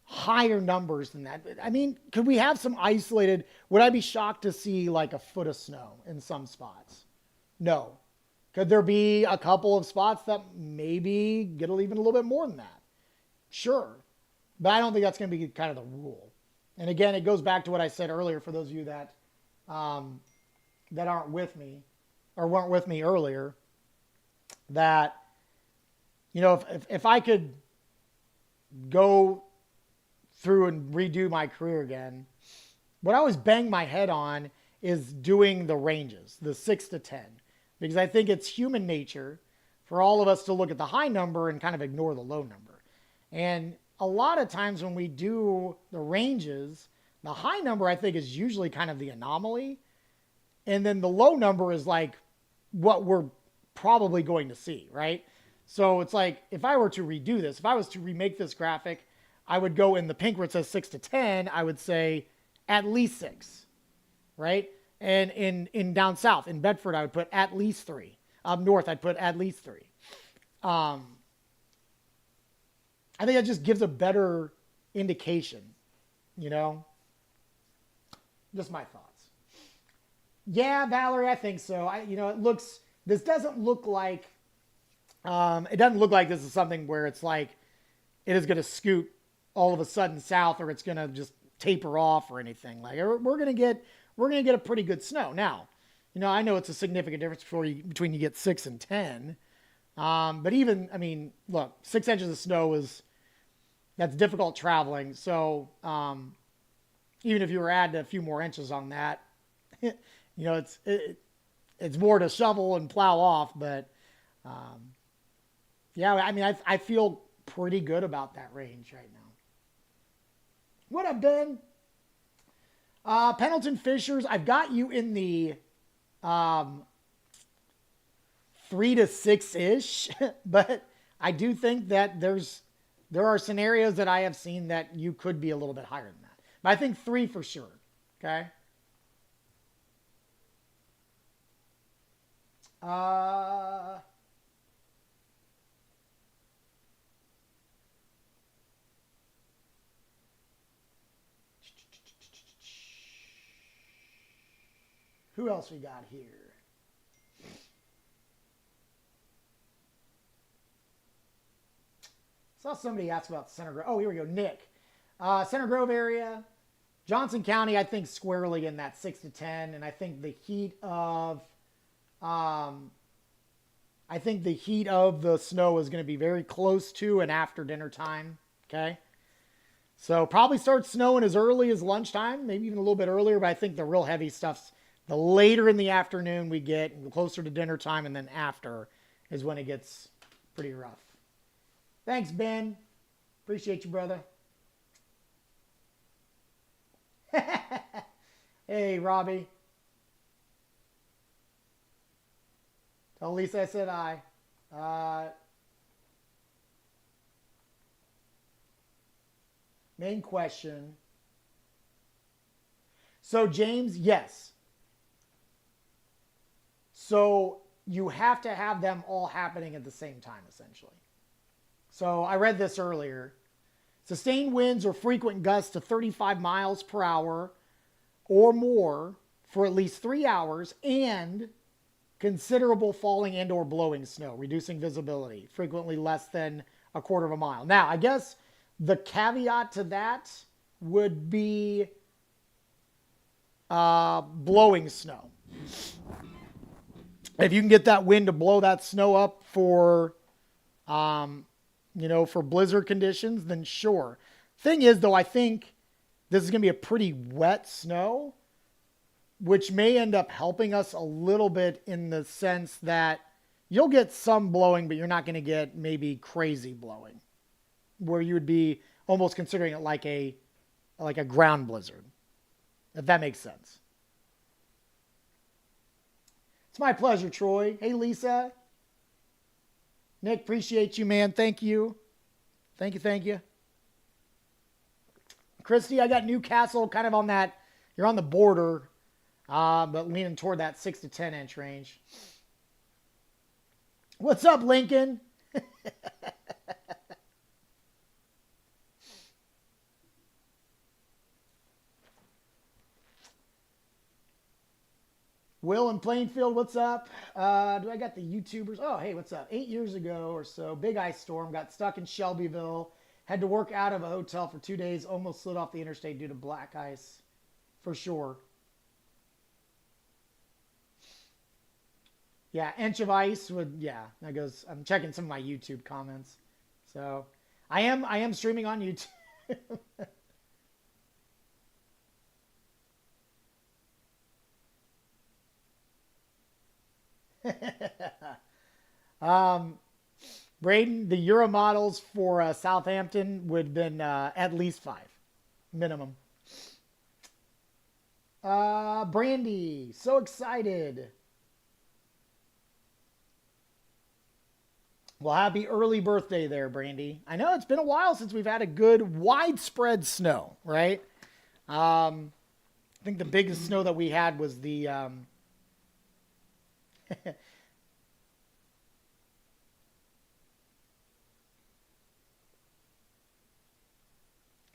higher numbers than that. I mean, could we have some isolated? Would I be shocked to see like a foot of snow in some spots? No. Could there be a couple of spots that maybe get even a little bit more than that? Sure. But I don't think that's going to be kind of the rule. And again, it goes back to what I said earlier for those of you that that aren't with me or weren't with me earlier, that, you know, if I could go through and redo my career again, what I always bang my head on is doing the ranges, the 6 to 10, because I think it's human nature for all of us to look at the high number and kind of ignore the low number. And a lot of times when we do the ranges, the high number I think is usually kind of the anomaly. And then the low number is like what we're probably going to see, right? So it's like, if I were to redo this, if I was to remake this graphic, I would go in the pink where it says 6 to 10, I would say at least 6, right? And in down south, in Bedford, I would put at least 3. Up north, I'd put at least 3. I think that just gives a better indication, you know? Just my thoughts. Yeah, Valerie, I think so. This doesn't look like, it doesn't look like this is something where it's like, it is going to scoot all of a sudden south, or it's going to just taper off or anything. Like, we're going to get a pretty good snow. Now, you know, I know it's a significant difference between you get 6 and 10. But even, I mean, look, 6 inches of snow that's difficult traveling. So, even if you were adding a few more inches on that, you know, it's more to shovel and plow off. But, yeah, I mean, I feel pretty good about that range right now. What up, Ben? Pendleton Fishers, I've got you in the 3 to 6-ish, but I do think that there are scenarios that I have seen that you could be a little bit higher than that. But I think 3 for sure. Okay. Who else we got here? Saw somebody ask about Center Grove. Oh, here we go. Nick. Center Grove area. Johnson County, I think squarely in that 6 to 10. And I think the heat of the snow is going to be very close to and after dinner time. Okay. So probably start snowing as early as lunchtime, maybe even a little bit earlier, but I think the real heavy stuff's the later in the afternoon we get, closer to dinner time, and then after is when it gets pretty rough. Thanks, Ben. Appreciate you, brother. Hey, Robbie. Tell Lisa I said hi. Main question. So, James, yes. So you have to have them all happening at the same time, essentially. So I read this earlier. Sustained winds or frequent gusts to 35 miles per hour or more for at least 3 hours and considerable falling and or blowing snow, reducing visibility, frequently less than a quarter of a mile. Now, I guess the caveat to that would be blowing snow. If you can get that wind to blow that snow up for, for blizzard conditions, then sure. Thing is, though, I think this is going to be a pretty wet snow, which may end up helping us a little bit in the sense that you'll get some blowing, but you're not going to get maybe crazy blowing, where you would be almost considering it like a ground blizzard, if that makes sense. It's my pleasure, Troy. Hey, Lisa. Nick, appreciate you, man. Thank you. Thank you. Christy, I got Newcastle kind of on that. You're on the border, but leaning toward that 6 to 10 inch range. What's up, Lincoln? Will in Plainfield, what's up? Do I got the YouTubers? Oh, hey, what's up? 8 years ago or so, big ice storm, got stuck in Shelbyville, had to work out of a hotel for 2 days, almost slid off the interstate due to black ice, for sure. Yeah, inch of ice would, yeah, that goes, I'm checking some of my YouTube comments. So, I am streaming on YouTube. Braden, the Euro models for Southampton would have been at least 5 minimum. Brandy, so excited. Well, happy early birthday there, Brandy. I know it's been a while since we've had a good widespread snow, right? I think the biggest snow that we had was the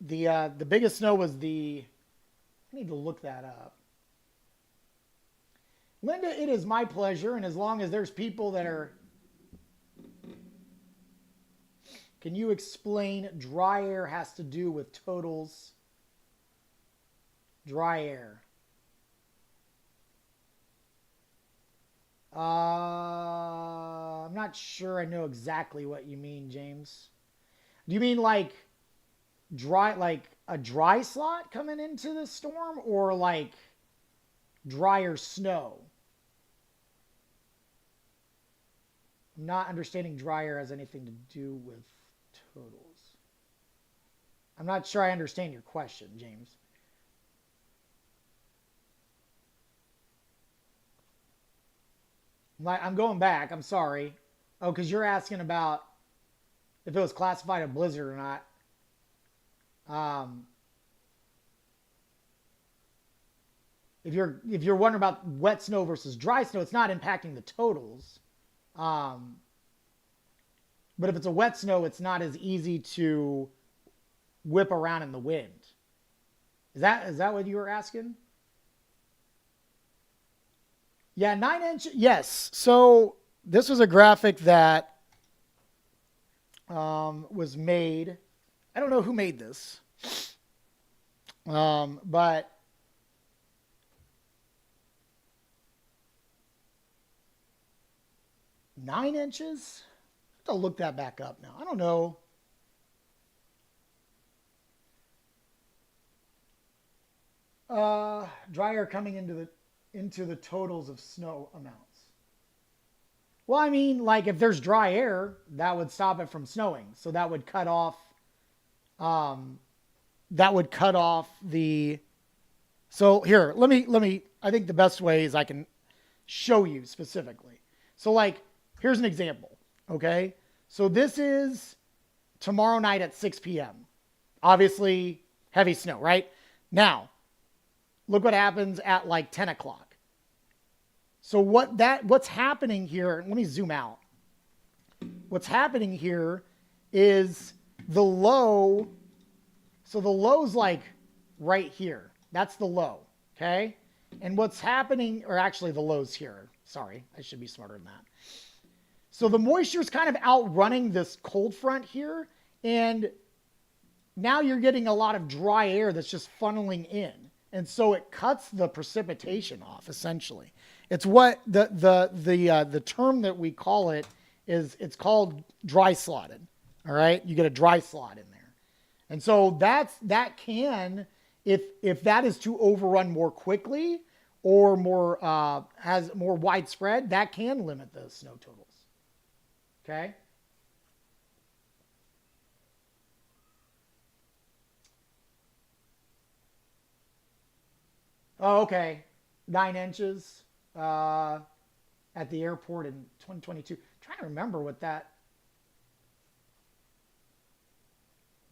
the biggest snow was I need to look that up. Linda, it is my pleasure, and as long as there's people that are... Can you explain dry air has to do with totals? Dry air. I'm not sure I know exactly what you mean, James. Do you mean like a dry slot coming into the storm, or like drier snow? I'm not understanding drier has anything to do with totals. I'm not sure I understand your question, James. I'm going back. I'm sorry. Oh, because you're asking about if it was classified a blizzard or not. If you're wondering about wet snow versus dry snow, it's not impacting the totals. But if it's a wet snow, it's not as easy to whip around in the wind. Is that what you were asking? Yeah, 9 inch. Yes. So this was a graphic that was made. I don't know who made this, but nine inches. I have to look that back up now. I don't know. Dry air coming into the totals of snow amounts. Well, I mean, like if there's dry air, that would stop it from snowing. So that would cut off. The. So here, let me. I think the best way is I can show you specifically. So like, here's an example. Okay, so this is tomorrow night at 6 p.m. Obviously, heavy snow, right? Now, look what happens at like 10 o'clock. So what's happening here, let me zoom out. What's happening here is the low, so the low's like right here. That's the low, okay? And what's happening, or actually the lows here. Sorry, I should be smarter than that. So the moisture is kind of outrunning this cold front here. And now you're getting a lot of dry air that's just funneling in. And so it cuts the precipitation off, essentially. It's what the term that we call it is, it's called dry slotted. All right, you get a dry slot in there. And so that can, if that is to overrun more quickly or more has more widespread, that can limit the snow totals. Okay. Oh, okay. 9 inches at the airport in 2022. I'm trying to remember what that.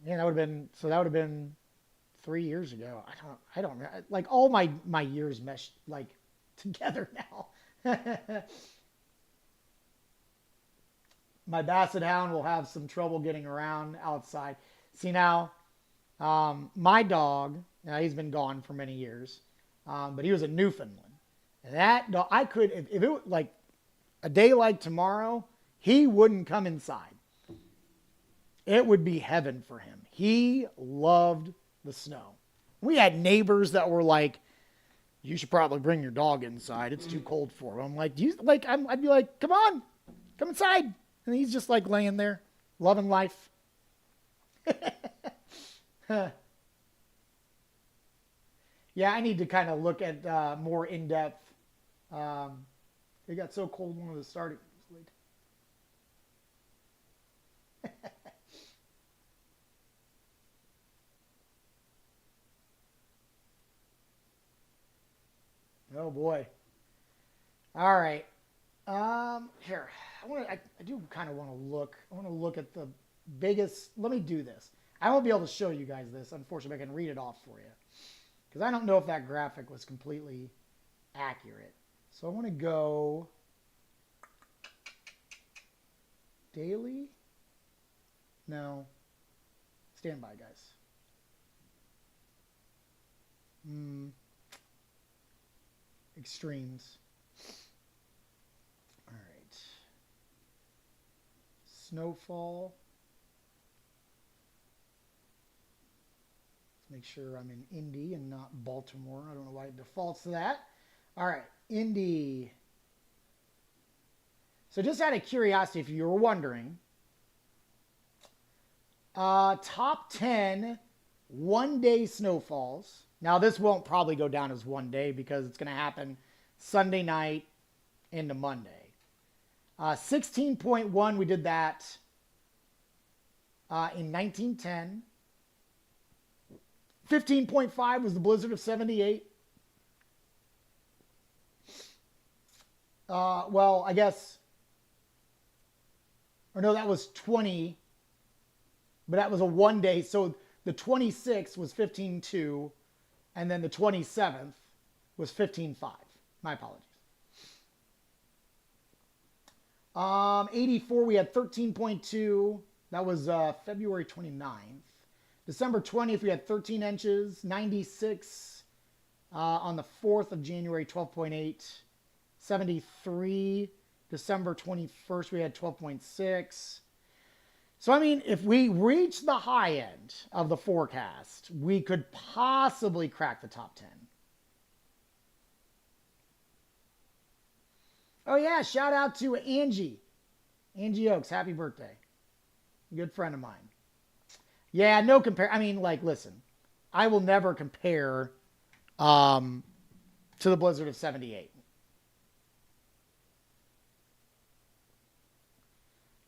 Yeah, that would have been, so that would have been 3 years ago. I don't like all my years mesh like together now. My basset hound will have some trouble getting around outside. See now, my dog. Now he's been gone for many years, but he was a Newfoundland. And that dog, I could if it was like a day like tomorrow, he wouldn't come inside. It would be heaven for him. He loved the snow. We had neighbors that were like, "You should probably bring your dog inside. It's too cold for him." I'm like, "Do you like?" I'd be like, "Come on, come inside." And he's just like laying there, loving life. Yeah, I need to kind of look at more in depth. It got so cold when it was starting. Oh boy. All right. Here, I do kind of want to look. I want to look at the biggest. Let me do this. I won't be able to show you guys this. Unfortunately, I can read it off for you because I don't know if that graphic was completely accurate. So I want to go daily. No, stand by, guys. Extremes. All right. Snowfall. Let's make sure I'm in Indy and not Baltimore. I don't know why it defaults to that. All right, Indy. So just out of curiosity, if you were wondering, top 10 one-day snowfalls. Now, this won't probably go down as one day because it's going to happen Sunday night into Monday. 16.1, we did that in 1910. 15.5 was the blizzard of 78. Well, I guess, or no, that was 20, but that was a one day. So the 26th was 15.2. And then the 27th was 15.5. My apologies. 84, we had 13.2. That was February 29th. December 20th, we had 13 inches. 96 on the 4th of January, 12.8. 73, December 21st, we had 12.6. So, I mean, if we reach the high end of the forecast, we could possibly crack the top 10. Oh, yeah, shout out to Angie. Angie Oaks, happy birthday. Good friend of mine. Yeah, no compare. I mean, like, listen, I will never compare to the blizzard of 78.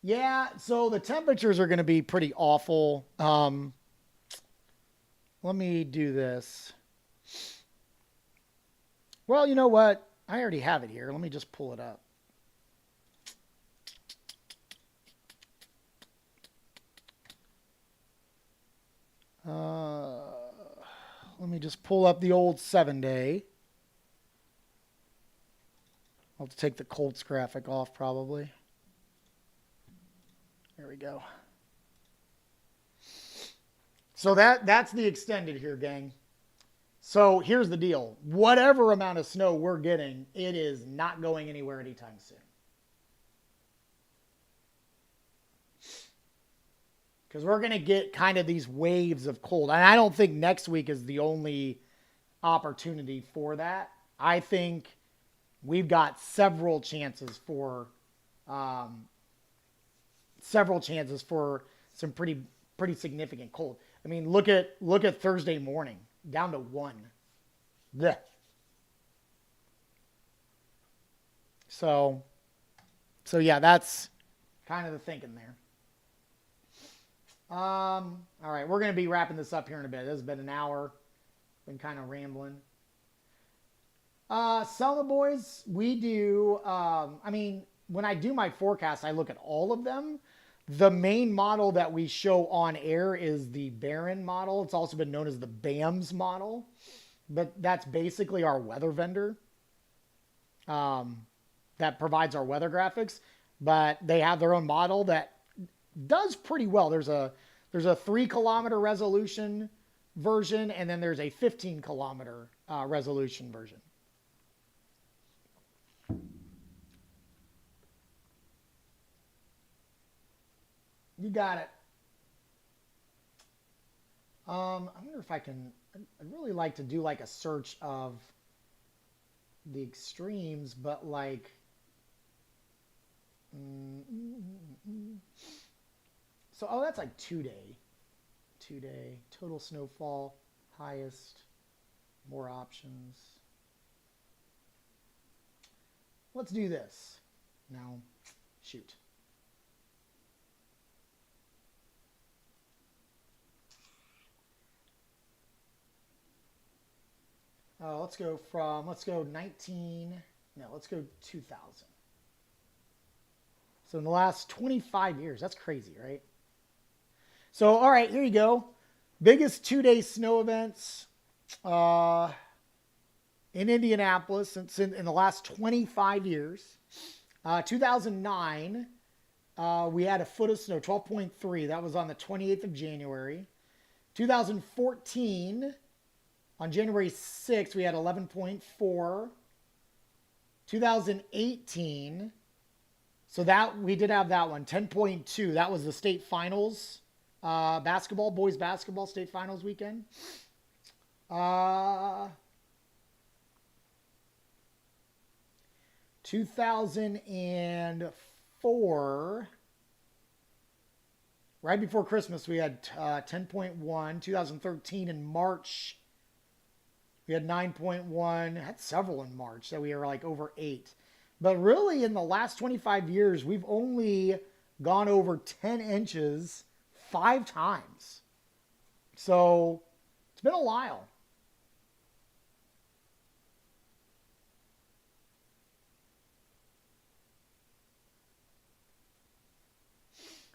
Yeah, so the temperatures are going to be pretty awful. Let me do this. Well, you know what? I already have it here. Let me just pull it up. Let me just pull up the old 7-day. I'll have to take the Colts graphic off probably. There we go. So that's the extended here, gang. So here's the deal. Whatever amount of snow we're getting, it is not going anywhere anytime soon. Because we're going to get kind of these waves of cold. And I don't think next week is the only opportunity for that. I think we've got several chances for some pretty significant cold. I mean, look at Thursday morning, down to 1. Blech. So yeah, that's kind of the thinking there. All right, we're going to be wrapping this up here in a bit. This has been an hour. Been kind of rambling. Some of the boys, we do, I mean, when I do my forecast, I look at all of them. The main model that we show on air is the Barron model. It's also been known as the BAMS model. But that's basically our weather vendor that provides our weather graphics. But they have their own model that does pretty well. There's a 3-kilometer resolution version, and then there's a 15-kilometer resolution version. You got it. I wonder if I can. I'd really like to do like a search of the extremes, but like. So, oh, that's like 2-day. 2-day. Total snowfall. Highest. More options. Let's do this. Now, shoot. Let's go 19, no, let's go 2000. So in the last 25 years, that's crazy, right? So, all right, here you go. Biggest 2-day snow events in Indianapolis in the last 25 years. 2009, we had a foot of snow, 12.3. That was on the 28th of January. 2014, on January 6th, we had 11.4. 2018, so that we did have that one, 10.2. That was the state finals, boys basketball state finals weekend. 2004, right before Christmas, we had 10.1. 2013 in March, we had 9.1. Had several in March, so we were like over 8. But really, in the last 25 years, we've only gone over 10 inches 5 times. So it's been a while.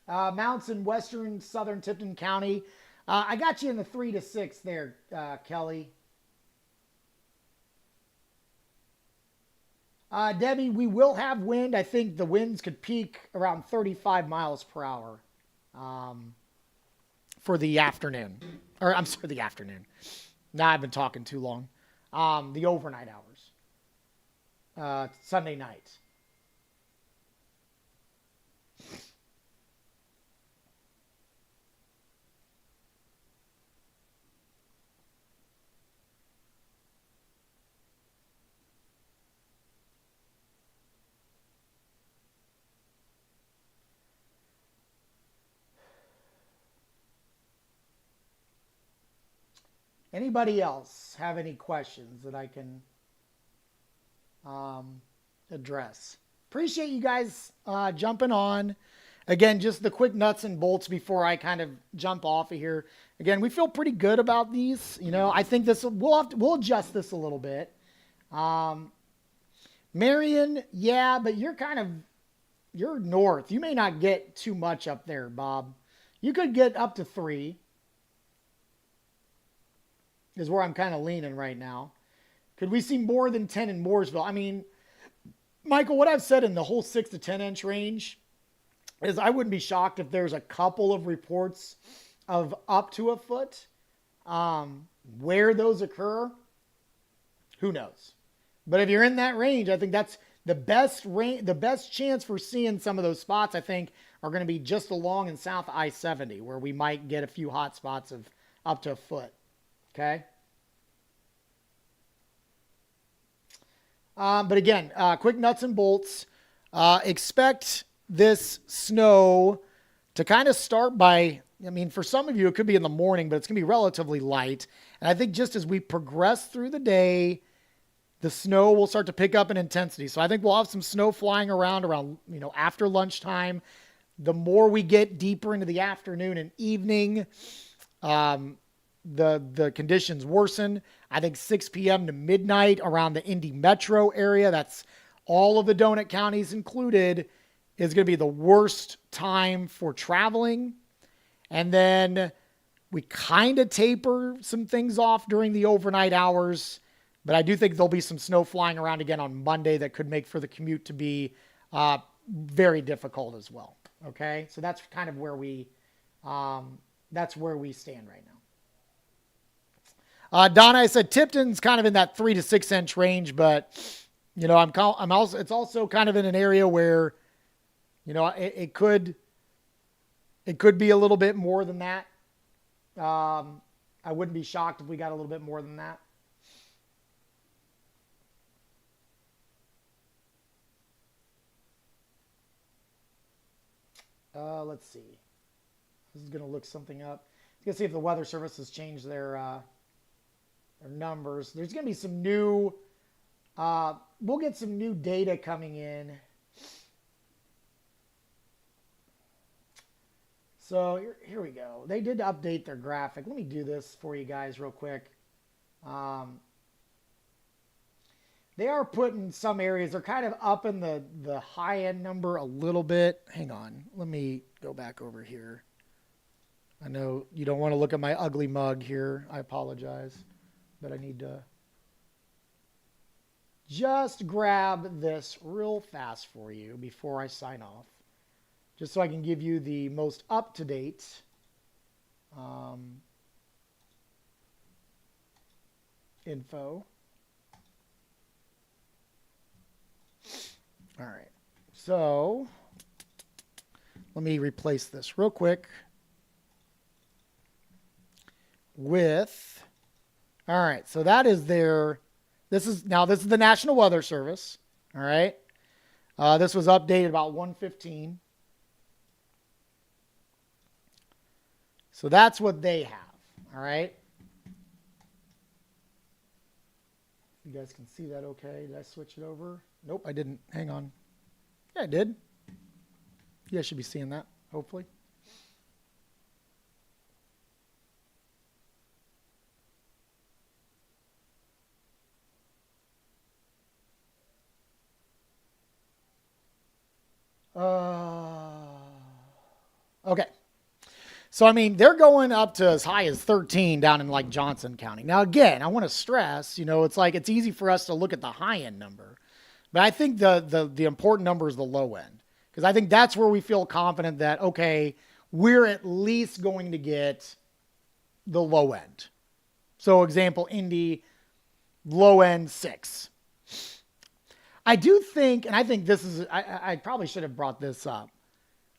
Mounts in western southern Tipton County. I got you in the 3 to 6 there, Kelly. Debbie, we will have wind. I think the winds could peak around 35 miles per hour for the afternoon. Or, I'm sorry, the afternoon. Now I've been talking too long. The overnight hours. Sunday night. Anybody else have any questions that I can address? Appreciate you guys jumping on. Again, just the quick nuts and bolts before I kind of jump off of here. Again, we feel pretty good about these. You know, I think we'll adjust this a little bit. Marion, yeah, but you're north. You may not get too much up there, Bob. You could get up to 3. Is where I'm kind of leaning right now. Could we see more than 10 in Mooresville? I mean, Michael, what I've said in the whole 6 to 10 inch range is I wouldn't be shocked if there's a couple of reports of up to a foot. Where those occur, who knows? But if you're in that range, I think that's the best range, the best chance for seeing some of those spots, I think, are going to be just along in South I-70, where we might get a few hot spots of up to a foot. Okay. But again, quick nuts and bolts. Expect this snow to kind of start by, I mean, for some of you, it could be in the morning, but it's going to be relatively light. And I think just as we progress through the day, the snow will start to pick up in intensity. So I think we'll have some snow flying around, after lunchtime. The more we get deeper into the afternoon and evening, the conditions worsen. I think 6 p.m. to midnight around the Indy metro area, that's all of the donut counties included, is going to be the worst time for traveling. And then we kind of taper some things off during the overnight hours. But I do think there'll be some snow flying around again on Monday that could make for the commute to be very difficult as well. Okay, so that's kind of where we stand right now. Donna, I said Tipton's kind of in that 3 to 6 inch range, but I'm also, it's also kind of in an area where it could be a little bit more than that. I wouldn't be shocked if we got a little bit more than that. Let's see. This is going to look something up. Let's going to see if the Weather Service has changed their numbers. There's going to be some new, we'll get some new data coming in. So here we go. They did update their graphic. Let me do this for you guys real quick. They are putting some areas, they're kind of up in the high end number a little bit. Hang on. Let me go back over here. I know you don't want to look at my ugly mug here. I apologize. But I need to just grab this real fast for you before I sign off. Just so I can give you the most up-to-date info. All right. So let me replace this real quick with, all right. So that is this is the National Weather Service. All right. This was updated about 1:15. So that's what they have. All right. You guys can see that okay. Did I switch it over? Nope, I didn't. Hang on. Yeah, I did. You guys should be seeing that, hopefully. Okay. So, I mean, they're going up to as high as 13 down in like Johnson County. Now, again, I want to stress, it's like it's easy for us to look at the high end number. But I think the important number is the low end. Because I think that's where we feel confident that, okay, we're at least going to get the low end. So, example, Indy, low end 6. I do think, and I think this is, I probably should have brought this up,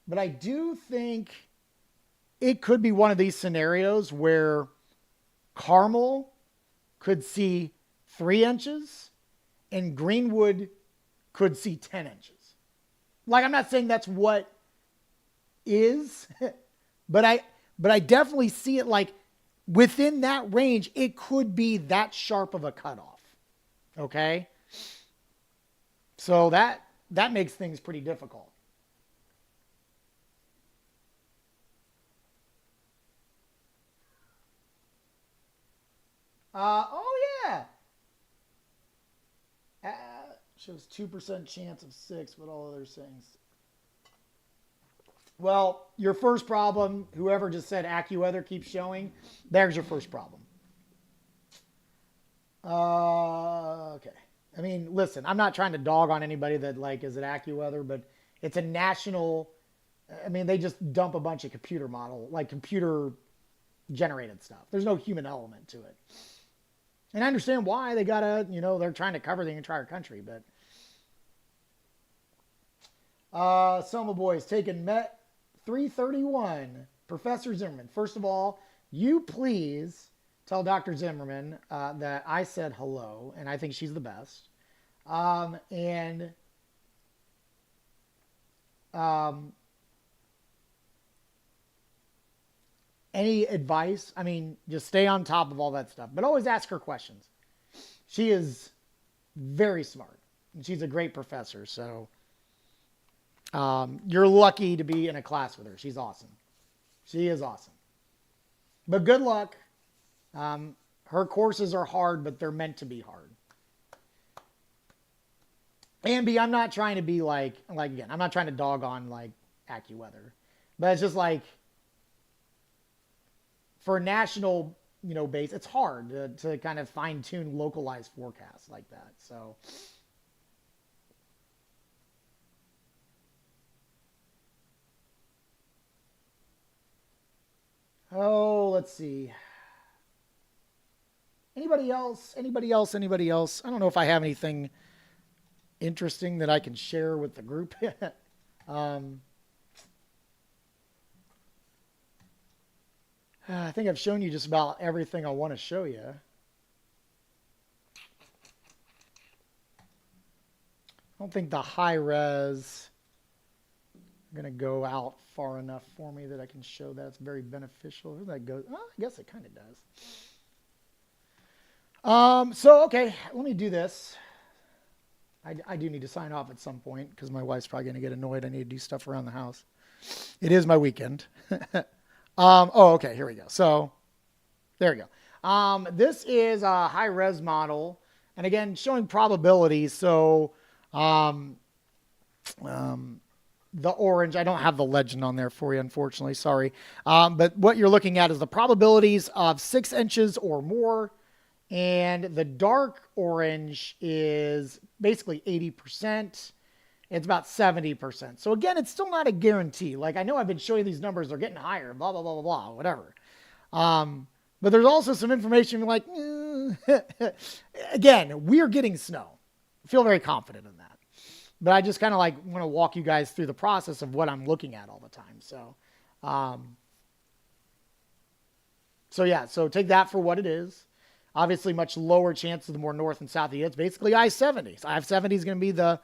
but I do think it could be one of these scenarios where Carmel could see 3 inches and Greenwood could see 10 inches. Like, I'm not saying that's what is, but I definitely see it like within that range, it could be that sharp of a cutoff. Okay? So that makes things pretty difficult. Oh yeah. Shows 2% chance of 6, but all other things. Well, your first problem, whoever just said AccuWeather keeps showing, there's your first problem. Okay. I mean, listen, I'm not trying to dog on anybody that like is it AccuWeather, but it's a national. I mean, they just dump a bunch of computer generated stuff. There's no human element to it. And I understand why they gotta, they're trying to cover the entire country, but Soma Boys taking Met 331. Professor Zimmerman. First of all, you please tell Dr. Zimmerman that I said hello, and I think she's the best. And any advice? I mean, just stay on top of all that stuff, but always ask her questions. She is very smart, and she's a great professor. So you're lucky to be in a class with her. She's awesome. She is awesome. But good luck. Her courses are hard, but they're meant to be hard. And B, I'm not trying to be like again, I'm not trying to dog on like AccuWeather, but it's just like for a national, base, it's hard to kind of fine tune localized forecasts like that. So. Oh, let's see. Anybody else? Anybody else? Anybody else? I don't know if I have anything interesting that I can share with the group. I think I've shown you just about everything I want to show you. I don't think the high res are going to go out far enough for me that I can show that it's very beneficial. Where that goes? Well, I guess it kind of does. So, okay, let me do this. I do need to sign off at some point because my wife's probably going to get annoyed. I need to do stuff around the house. It is my weekend. Okay, here we go. So, there we go. This is a high-res model. And again, showing probabilities. So, the orange, I don't have the legend on there for you, unfortunately. Sorry. But what you're looking at is the probabilities of 6 inches or more. And the dark orange is basically 80%. It's about 70%. So again, it's still not a guarantee. Like I know I've been showing these numbers, they're getting higher, blah, blah, blah, blah, blah, whatever. But there's also some information like, again, we're getting snow. I feel very confident in that. But I just kind of like want to walk you guys through the process of what I'm looking at all the time. So yeah, so take that for what it is. Obviously, much lower chances the more north and south you get. It's basically I-70. So I-70 is going to be the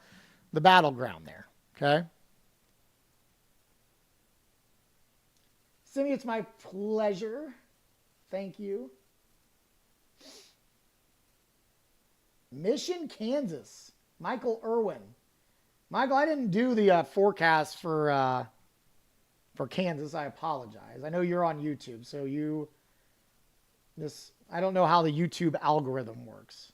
battleground there. Okay? Simi, it's my pleasure. Thank you. Mission, Kansas. Michael Irwin. Michael, I didn't do the forecast for Kansas. I apologize. I know you're on YouTube, so I don't know how the YouTube algorithm works.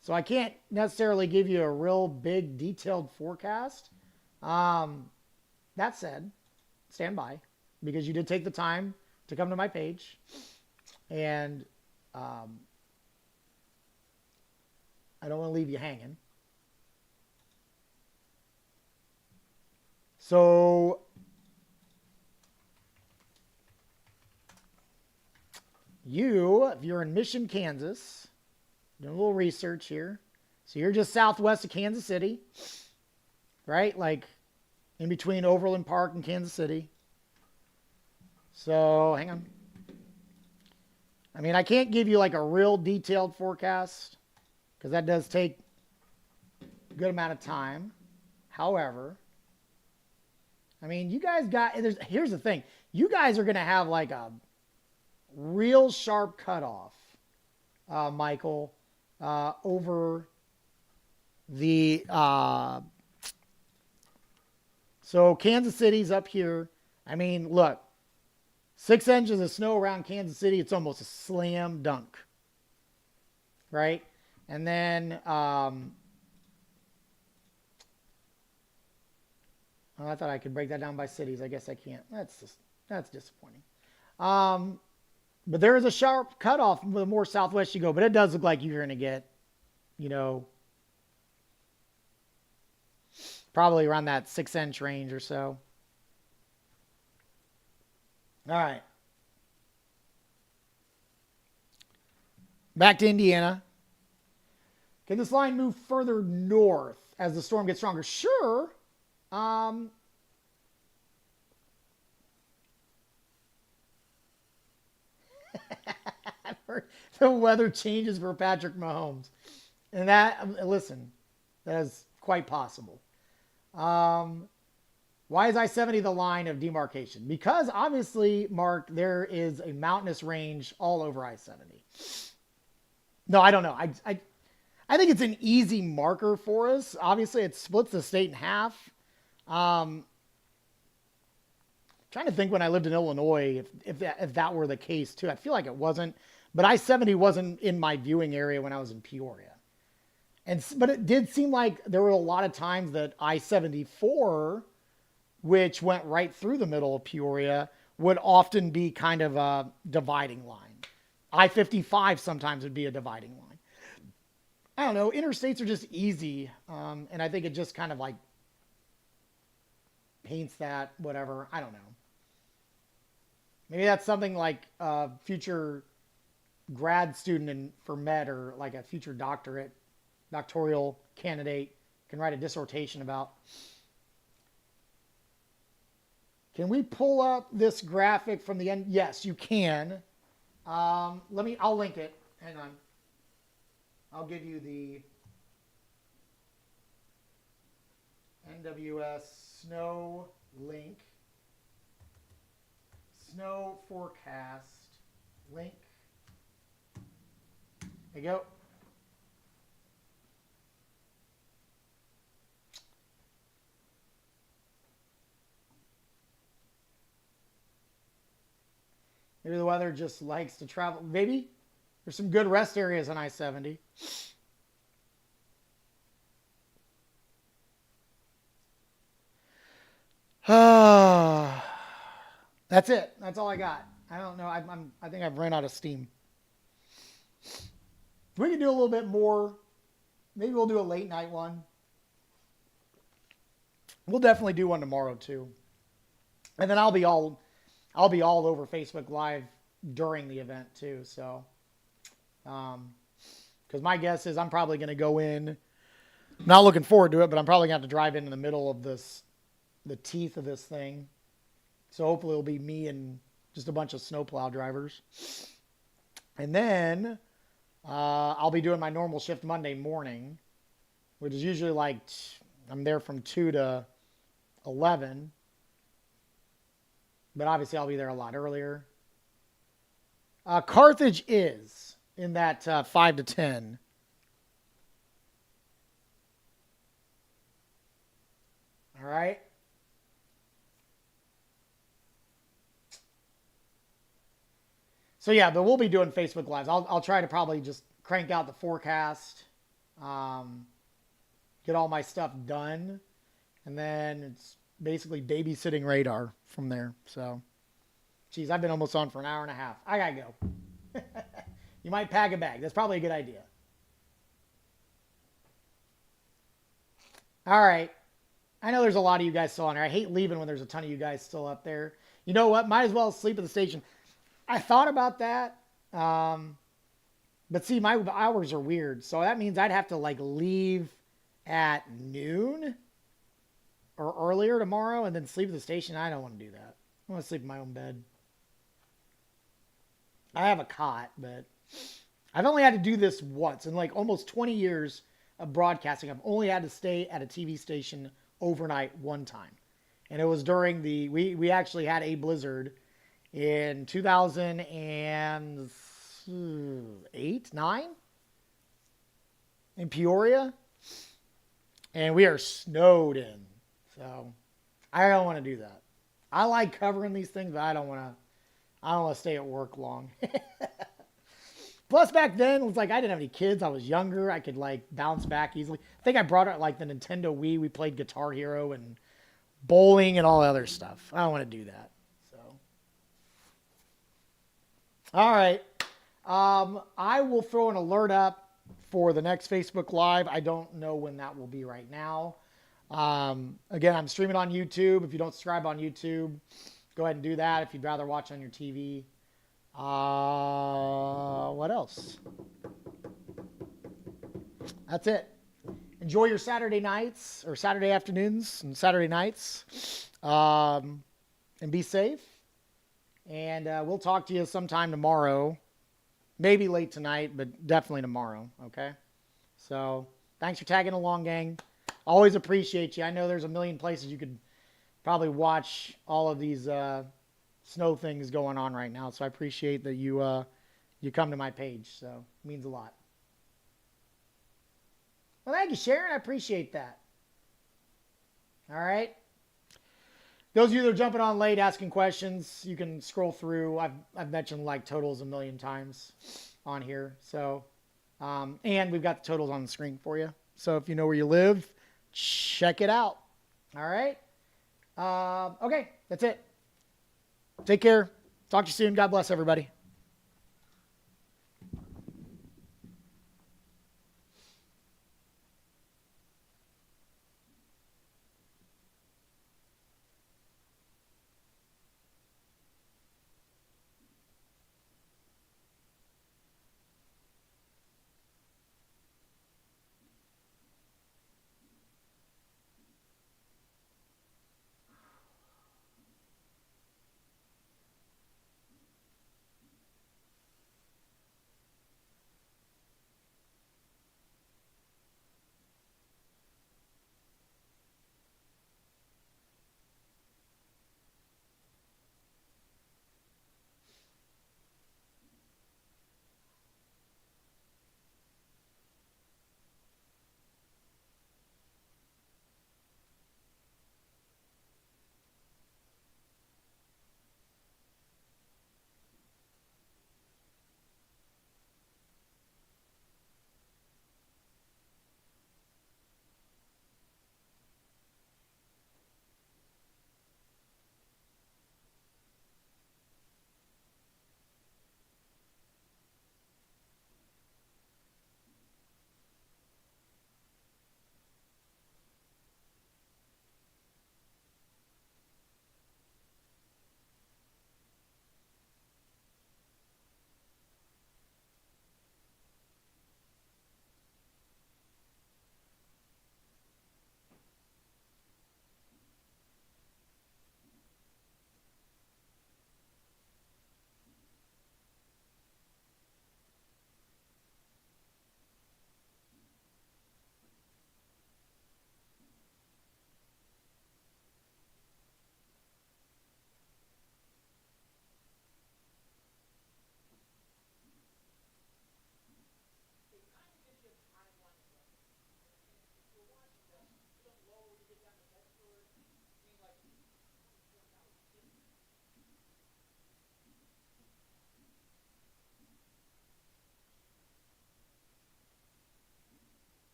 So I can't necessarily give you a real big detailed forecast. That said, stand by because you did take the time to come to my page. And I don't want to leave you hanging. So if you're in Mission, Kansas, doing a little research here. So you're just southwest of Kansas City, right? Like in between Overland Park and Kansas City. So hang on. I mean, I can't give you like a real detailed forecast because that does take a good amount of time. However, I mean, you guys here's the thing. You guys are going to have like a real sharp cutoff, Michael, over the, so Kansas City's up here. I mean, look, 6 inches of snow around Kansas City, it's almost a slam dunk, right? And then, I thought I could break that down by cities. I guess I can't. That's disappointing. But there is a sharp cutoff the more southwest you go. But it does look like you're going to get, probably around that 6-inch range or so. All right. Back to Indiana. Can this line move further north as the storm gets stronger? Sure. The weather changes for Patrick Mahomes. And that, listen, that is quite possible. Why is I-70 the line of demarcation? Because obviously, Mark, there is a mountainous range all over I-70. No, I don't know. I think it's an easy marker for us. Obviously, it splits the state in half. Trying to think when I lived in Illinois, if that were the case too. I feel like it wasn't, but I-70 wasn't in my viewing area when I was in Peoria. But it did seem like there were a lot of times that I-74, which went right through the middle of Peoria, would often be kind of a dividing line. I-55 sometimes would be a dividing line. I don't know. Interstates are just easy, and I think it just kind of like paints that, whatever. I don't know. Maybe that's something like a future grad student for med, or like a future doctoral candidate can write a dissertation about. Can we pull up this graphic from the end? Yes, you can. I'll link it. Hang on. I'll give you the NWS snow link. Snow forecast link. There you go. Maybe the weather just likes to travel. Maybe there's some good rest areas on I-70. That's it. That's all I got. I don't know. I think I've run out of steam. We can do a little bit more. Maybe we'll do a late night one. We'll definitely do one tomorrow too. And then I'll be all over Facebook Live during the event too. So, because my guess is I'm probably going to go in. Not looking forward to it, but I'm probably going to have to drive in the middle of the teeth of this thing. So hopefully it'll be me and just a bunch of snowplow drivers. And then I'll be doing my normal shift Monday morning, which is usually like I'm there from 2 to 11. But obviously I'll be there a lot earlier. Carthage is in that 5 to 10. All right. So yeah, but we'll be doing Facebook Lives. I'll try to probably just crank out the forecast, get all my stuff done, and then it's basically babysitting radar from there. So, geez, I've been almost on for an hour and a half. I gotta go. You might pack a bag. That's probably a good idea. All right. I know there's a lot of you guys still on there. I hate leaving when there's a ton of you guys still up there. You know what? Might as well sleep at the station. I thought about that. But see, my hours are weird. So that means I'd have to like leave at noon or earlier tomorrow and then sleep at the station. I don't want to do that. I want to sleep in my own bed. I have a cot, but I've only had to do this once in like almost 20 years of broadcasting. I've only had to stay at a TV station overnight one time. And it was during we actually had a blizzard in 2008, 9 in Peoria. And we are snowed in. So I don't want to do that. I like covering these things, but I don't want to stay at work long. Plus back then it was like I didn't have any kids. I was younger. I could like bounce back easily. I think I brought out like the Nintendo Wii. We played Guitar Hero and bowling and all the other stuff. I don't want to do that. So, all right. I will throw an alert up for the next Facebook Live. I don't know when that will be right now. Again, I'm streaming on YouTube. If you don't subscribe on YouTube, go ahead and do that if you'd rather watch on your TV. What else? That's it. Enjoy your Saturday nights or Saturday afternoons and Saturday nights. And be safe. And we'll talk to you sometime tomorrow. Maybe late tonight, but definitely tomorrow. Okay? So thanks for tagging along, gang. Always appreciate you. I know there's a million places you could probably watch all of these snow things going on right now. So I appreciate that you come to my page. So it means a lot. Well, thank you, Sharon. I appreciate that. All right. Those of you that are jumping on late asking questions, you can scroll through. I've mentioned like totals a million times on here. So, and we've got the totals on the screen for you. So if you know where you live, check it out. All right. Okay, that's it. Take care. Talk to you soon. God bless everybody.